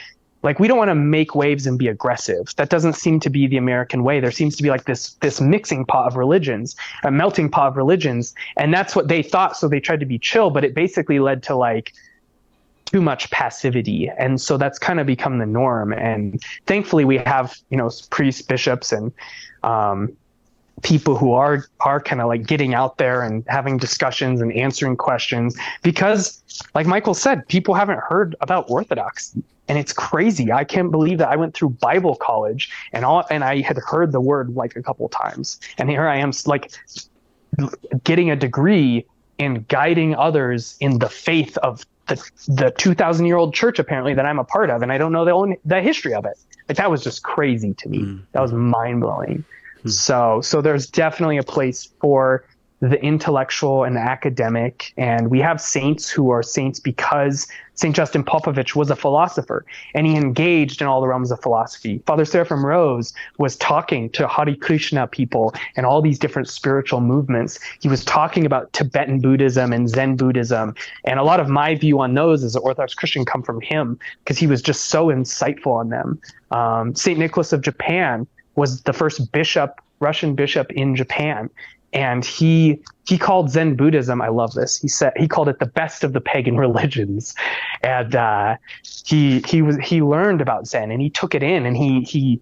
we don't want to make waves and be aggressive. That doesn't seem to be the American way. There seems to be like this mixing pot of religions, a melting pot of religions, and that's what they thought. So they tried to be chill, but it basically led to like too much passivity. And so that's kind of become the norm. And thankfully we have, priests, bishops, and people who are kind of like getting out there and having discussions and answering questions, because like Michael said, people haven't heard about Orthodoxy. And it's crazy. I can't believe that I went through Bible college and I had heard the word like a couple of times. And here I am like getting a degree in guiding others in the faith of the 2,000-year-old church, apparently, that I'm a part of, and I don't know the history of it. Like, that was just crazy to me. That was mind blowing. So there's definitely a place for the intellectual and the academic. And we have saints who are saints because St. Justin Popovich was a philosopher and he engaged in all the realms of philosophy. Father Seraphim Rose was talking to Hare Krishna people and all these different spiritual movements. He was talking about Tibetan Buddhism and Zen Buddhism. And a lot of my view on those as an Orthodox Christian come from him because he was just so insightful on them. St. Nicholas of Japan was the first bishop, Russian bishop in Japan. And he called Zen Buddhism, I love this. He called it the best of the pagan religions. And he learned about Zen and he took it in and he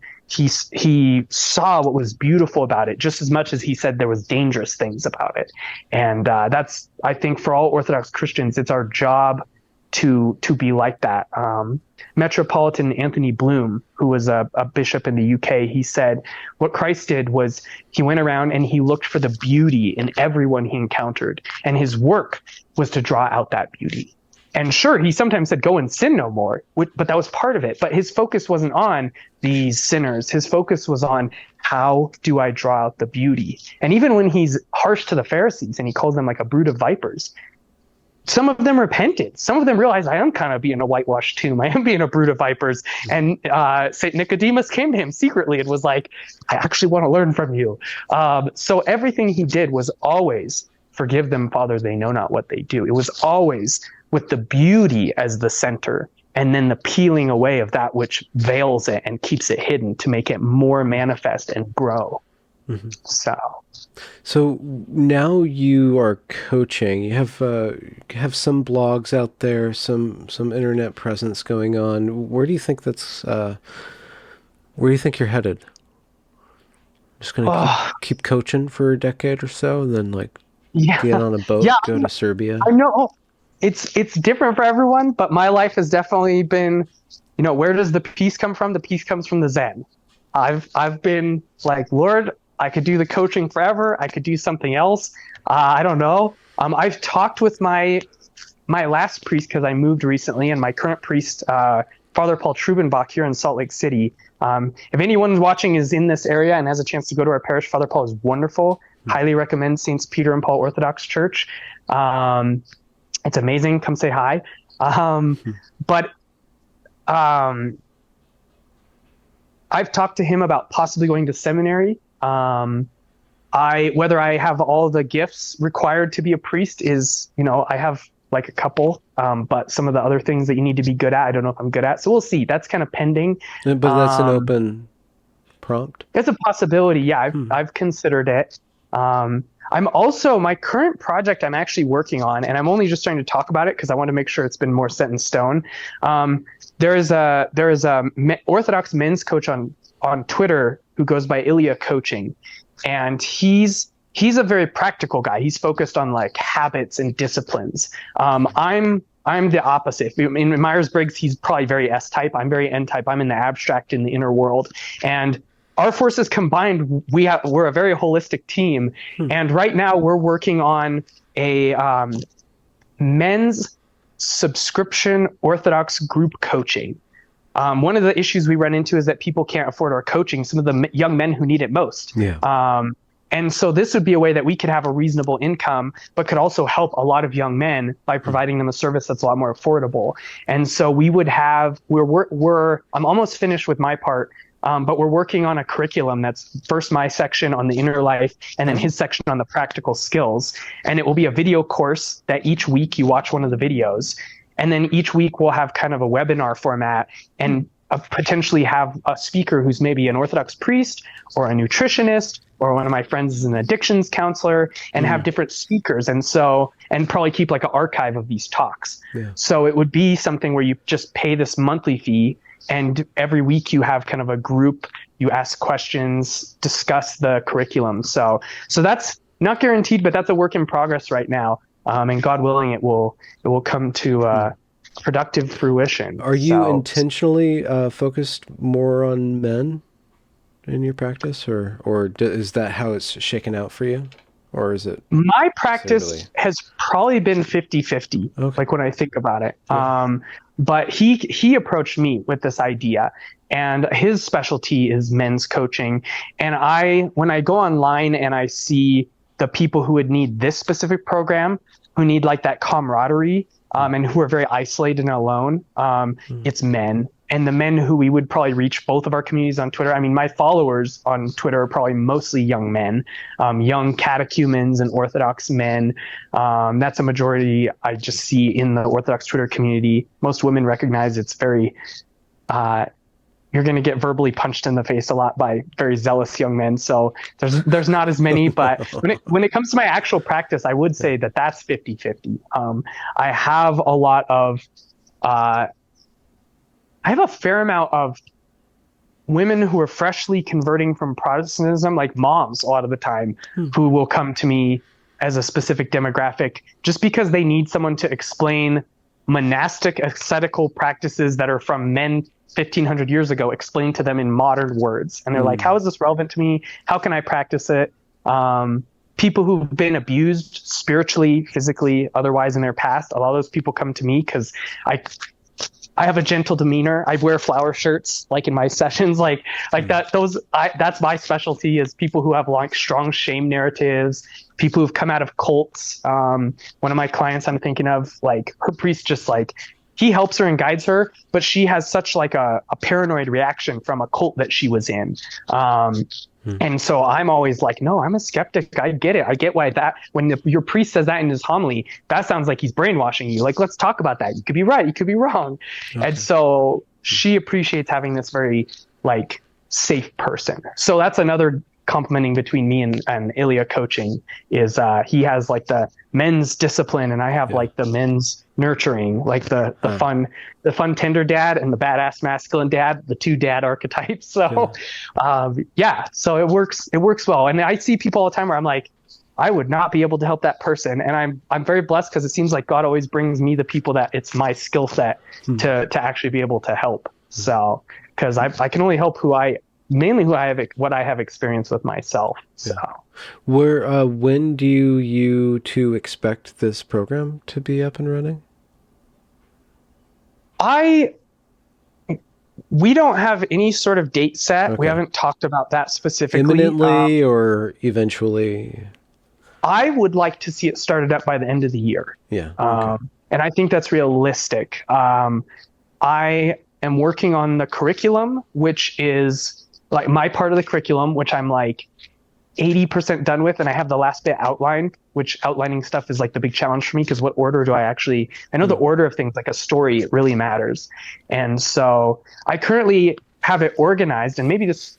saw what was beautiful about it just as much as he said there was dangerous things about it. And that's, I think, for all Orthodox Christians, it's our job to be like that. Metropolitan Anthony Bloom, who was a bishop in the UK, he said what Christ did was he went around and he looked for the beauty in everyone he encountered. And his work was to draw out that beauty. And sure, he sometimes said, go and sin no more, but that was part of it. But his focus wasn't on these sinners. His focus was on how do I draw out the beauty? And even when he's harsh to the Pharisees and he calls them like a brood of vipers, some of them repented. Some of them realized I am kind of being a whitewashed tomb. I am being a brood of vipers. And St. Nicodemus came to him secretly and was like, I actually want to learn from you. So everything he did was always forgive them, Father, they know not what they do. It was always with the beauty as the center and then the peeling away of that which veils it and keeps it hidden to make it more manifest and grow. Mm-hmm. So now you are coaching. You have some blogs out there, some internet presence going on. Where do you think where do you think you're headed? Just gonna keep coaching for a decade or so, and then get on a boat, go to Serbia. I know it's different for everyone, but my life has definitely been, where does the peace come from? The peace comes from the Zen. I've been like, Lord, I could do the coaching forever. I could do something else. I don't know. I've talked with my last priest because I moved recently, and my current priest, Father Paul Trubenbach here in Salt Lake City. If anyone watching is in this area and has a chance to go to our parish, Father Paul is wonderful. Mm-hmm. Highly recommend Saints Peter and Paul Orthodox Church. It's amazing. Come say hi. But I've talked to him about possibly going to seminary. Whether I have all the gifts required to be a priest is, I have like a couple, but some of the other things that you need to be good at, I don't know if I'm good at. So we'll see. That's kind of pending. But that's an open prompt. It's a possibility. Yeah, I've considered it. I'm also, my current project I'm actually working on, and I'm only just trying to talk about it because I want to make sure it's been more set in stone. There is a Orthodox men's coach on Twitter who goes by Ilya Coaching, and he's a very practical guy. He's focused on like habits and disciplines. I'm the opposite. In Myers-Briggs, he's probably very S-type. I'm very N-type. I'm in the abstract, in the inner world, and our forces combined, we're a very holistic team. And right now we're working on a men's subscription Orthodox group coaching. One of the issues we run into is that people can't afford our coaching, some of the young men who need it most. Yeah. And so this would be a way that we could have a reasonable income, but could also help a lot of young men by providing them a service that's a lot more affordable. And so we would have, I'm almost finished with my part, but we're working on a curriculum that's first my section on the inner life and then his section on the practical skills. And it will be a video course that each week you watch one of the videos. And then each week we'll have kind of a webinar format and potentially have a speaker who's maybe an Orthodox priest or a nutritionist, or one of my friends is an addictions counselor, and have different speakers. And probably keep like an archive of these talks. Yeah. So it would be something where you just pay this monthly fee, and every week you have kind of a group, you ask questions, discuss the curriculum. So that's not guaranteed, but that's a work in progress right now. And God willing, it will come to productive fruition. Are you intentionally focused more on men in your practice, or is that how it's shaken out for you? Or is it? My practice has probably been 50-50, like when I think about it. Yeah. But he approached me with this idea, and his specialty is men's coaching. And when I go online and I see the people who would need this specific program, who need like that camaraderie, and who are very isolated and alone, it's men. And the men who we would probably reach both of our communities on Twitter. I mean, my followers on Twitter are probably mostly young men, young catechumens and Orthodox men. That's a majority I just see in the Orthodox Twitter community. Most women recognize it's very, you're going to get verbally punched in the face a lot by very zealous young men. So there's not as many, but when it comes to my actual practice, I would say that that's 50-50. I have a lot of, I have a fair amount of women who are freshly converting from Protestantism, like moms a lot of the time, who will come to me as a specific demographic just because they need someone to explain monastic ascetical practices that are from men 1,500 years ago, explained to them in modern words. And they're like, how is this relevant to me? How can I practice it? People who've been abused spiritually, physically, otherwise in their past, a lot of those people come to me because I have a gentle demeanor. I wear flower shirts, like in my sessions, like that. That's my specialty, is people who have like strong shame narratives, people who've come out of cults. One of my clients I'm thinking of, like her priest, just like he helps her and guides her, but she has such like a paranoid reaction from a cult that she was in. And so I'm always like, no, I'm a skeptic. I get it. I get why that, when your priest says that in his homily, that sounds like he's brainwashing you. Like, let's talk about that. You could be right. You could be wrong. Okay. And so she appreciates having this very like safe person. So that's another complementing between me and Ilya coaching is he has like the men's discipline and I have like the men's nurturing, like the fun tender dad and the badass masculine dad, the two dad archetypes. So so it works well. And I see people all the time where I'm like, I would not be able to help that person. And I'm very blessed because it seems like God always brings me the people that it's my skill set to actually be able to help. So, because I can only help what I have experienced with myself. So, when do you two expect this program to be up and running? We don't have any sort of date set. Okay. We haven't talked about that specifically. Imminently or eventually? I would like to see it started up by the end of the year. Yeah. Okay. And I think that's realistic. I am working on the curriculum, which is like my part of the curriculum, which I'm like 80% done with. And I have the last bit outlined, which outlining stuff is like the big challenge for me. Because what order do I know the order of things, like a story, it really matters. And so I currently have it organized, and maybe this,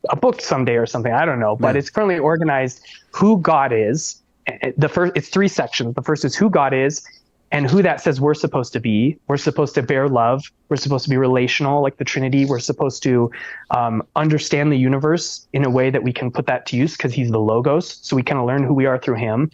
a book someday or something, I don't know, but it's currently organized who God is. It's 3 sections. The first is who God is, and who that says we're supposed to be. We're supposed to bear love. We're supposed to be relational, like the Trinity. We're supposed to understand the universe in a way that we can put that to use because he's the Logos. So we kind of learn who we are through him.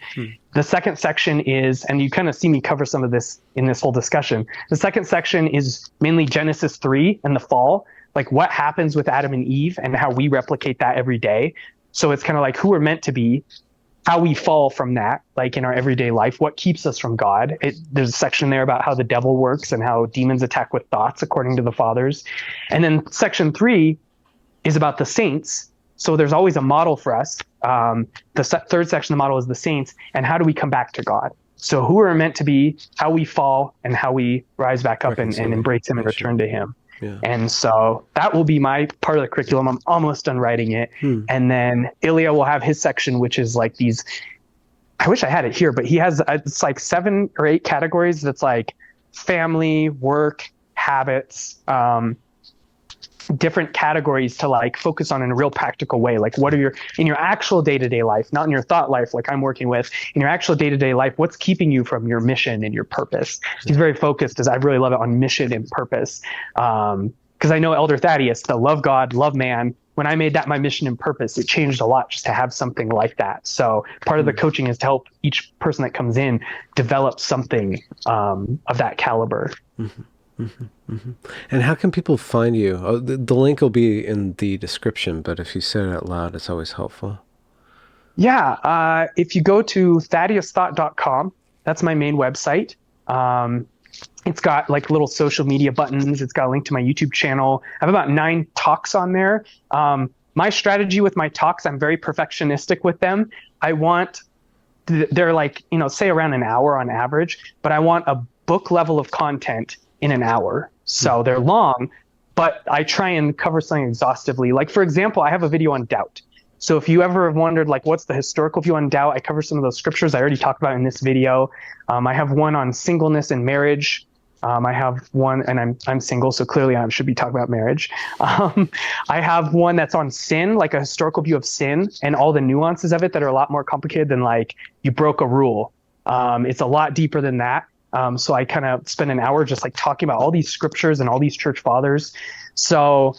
The second section is, and you kind of see me cover some of this in this whole discussion. The second section is mainly Genesis 3 and the fall, like what happens with Adam and Eve and how we replicate that every day. So it's kind of like who we're meant to be, how we fall from that, like in our everyday life, what keeps us from God. There's a section there about how the devil works and how demons attack with thoughts, according to the fathers. And then section 3 is about the saints. So there's always a model for us. The third section of the model is the saints, and how do we come back to God? So who we're meant to be, how we fall, and how we rise back up and embrace him and return to him. Yeah. And so that will be my part of the curriculum. I'm almost done writing it. And then Ilya will have his section, which is like these, I wish I had it here, but he has, it's like 7 or 8 categories. That's like family, work, habits, different categories to like focus on in a real practical way. Like what are in your actual day-to-day life, not in your thought life, like I'm working with, in your actual day-to-day life, what's keeping you from your mission and your purpose? He's very focused, as I really love it, on mission and purpose. Because I know Elder Thaddeus, the love God, love man, when I made that my mission and purpose, it changed a lot just to have something like that. So part of the coaching is to help each person that comes in develop something of that caliber. And how can people find you? The link will be in the description, but if you say it out loud, it's always helpful. Yeah. If you go to thaddeusthought.com, that's my main website. It's got like little social media buttons. It's got a link to my YouTube channel. I have about 9 talks on there. my strategy with my talks, I'm very perfectionistic with them. They're like, say around an hour on average, but I want a book level of content in an hour. So they're long, but I try and cover something exhaustively. Like, for example, I have a video on doubt. So if you ever have wondered, like, what's the historical view on doubt, I cover some of those scriptures I already talked about in this video. I have one on singleness and marriage. I have one, and I'm single, so clearly I should be talking about marriage. I have one that's on sin, like a historical view of sin and all the nuances of it that are a lot more complicated than like you broke a rule. It's a lot deeper than that. So I kind of spend an hour just like talking about all these scriptures and all these church fathers. So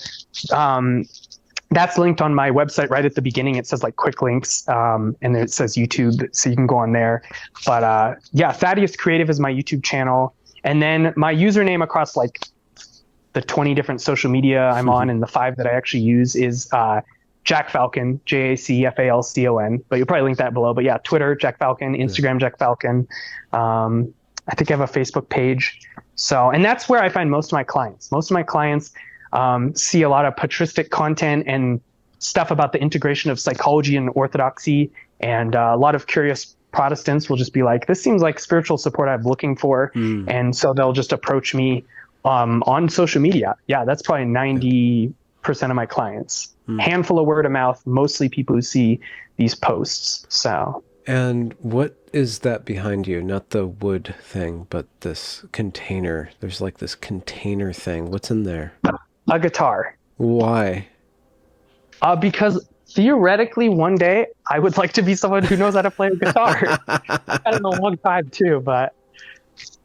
that's linked on my website right at the beginning. It says like quick links, and then it says YouTube, so you can go on there. But yeah, Thaddeus Creative is my YouTube channel. And then my username across like the 20 different social media I'm on, and the 5 that I actually use is Jack Falcon, JACFALCON. But you'll probably link that below. But yeah, Twitter, Jack Falcon, Instagram, Jack Falcon. I think I have a Facebook page. So, and that's where I find most of my clients. Most of my clients see a lot of patristic content and stuff about the integration of psychology and orthodoxy, and a lot of curious Protestants will just be like, this seems like spiritual support I'm looking for. And so they'll just approach me on social media. Yeah, that's probably 90% of my clients. Handful of word of mouth, mostly people who see these posts. So. And what is that behind you? Not the wood thing, but this container. There's like this container thing. What's in there? A guitar. Why? Because theoretically, one day I would like to be someone who knows how to play a guitar. I don't know, long time too, but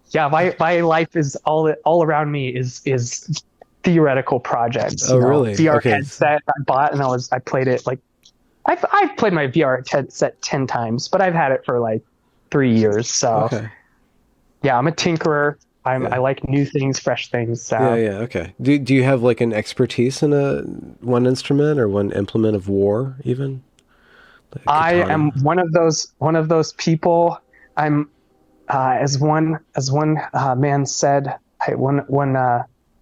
yeah, my life is all around me is theoretical projects. Oh, really? VR headset I bought, and I played it like I've played my VR headset 10 times, but I've had it for like 3 years. So yeah, I'm a tinkerer. I like new things, fresh things. So. Yeah, okay. Do you have like an expertise in one instrument or one implement of war even? Like I am one of those people. I'm as one man said. One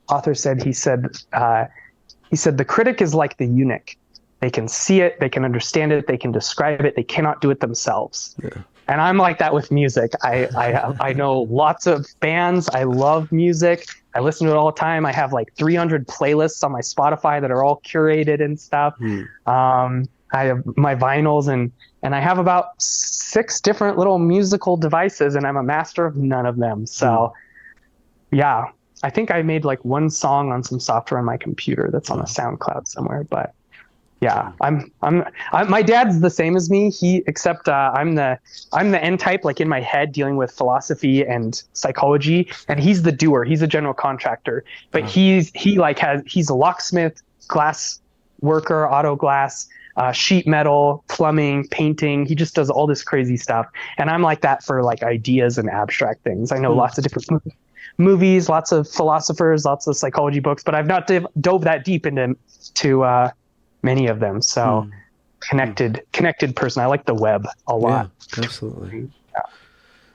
author said. He said the critic is like the eunuch. They can see it, they can understand it, they can describe it. They cannot do it themselves. Yeah. And I'm like that with music. I know lots of bands. I love music. I listen to it all the time. I have like 300 playlists on my Spotify that are all curated and stuff. I have my vinyls and I have about 6 different little musical devices, and I'm a master of none of them. So yeah, I think I made like one song on some software on my computer that's on a SoundCloud somewhere, but yeah, my dad's the same as me. Except I'm the N type, like in my head, dealing with philosophy and psychology, and he's the doer. He's a general contractor, but he's a locksmith, glass worker, auto glass, sheet metal, plumbing, painting. He just does all this crazy stuff, and I'm like that for like ideas and abstract things. I know lots of different movies, lots of philosophers, lots of psychology books, but I've not dove that deep into many of them. So connected person. I like the web a lot. Yeah, absolutely. Yeah.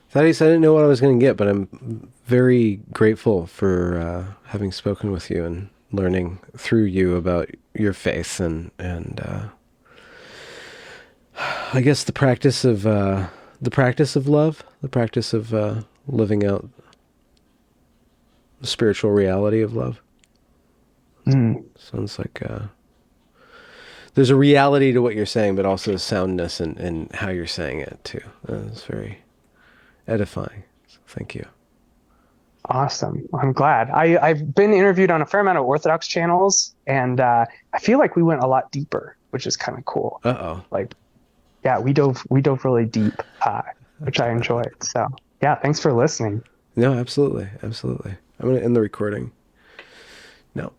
Thaddeus, I didn't know what I was going to get, but I'm very grateful for having spoken with you and learning through you about your faith and I guess the practice of love, the practice of living out the spiritual reality of love. Sounds like there's a reality to what you're saying, but also a soundness in how you're saying it too. It's very edifying. So thank you. Awesome. I'm glad. I've been interviewed on a fair amount of Orthodox channels, and I feel like we went a lot deeper, which is kind of cool. Like, yeah, we dove really deep, which I enjoyed. So yeah, thanks for listening. No, absolutely. I'm going to end the recording. No.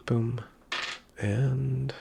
Boom. And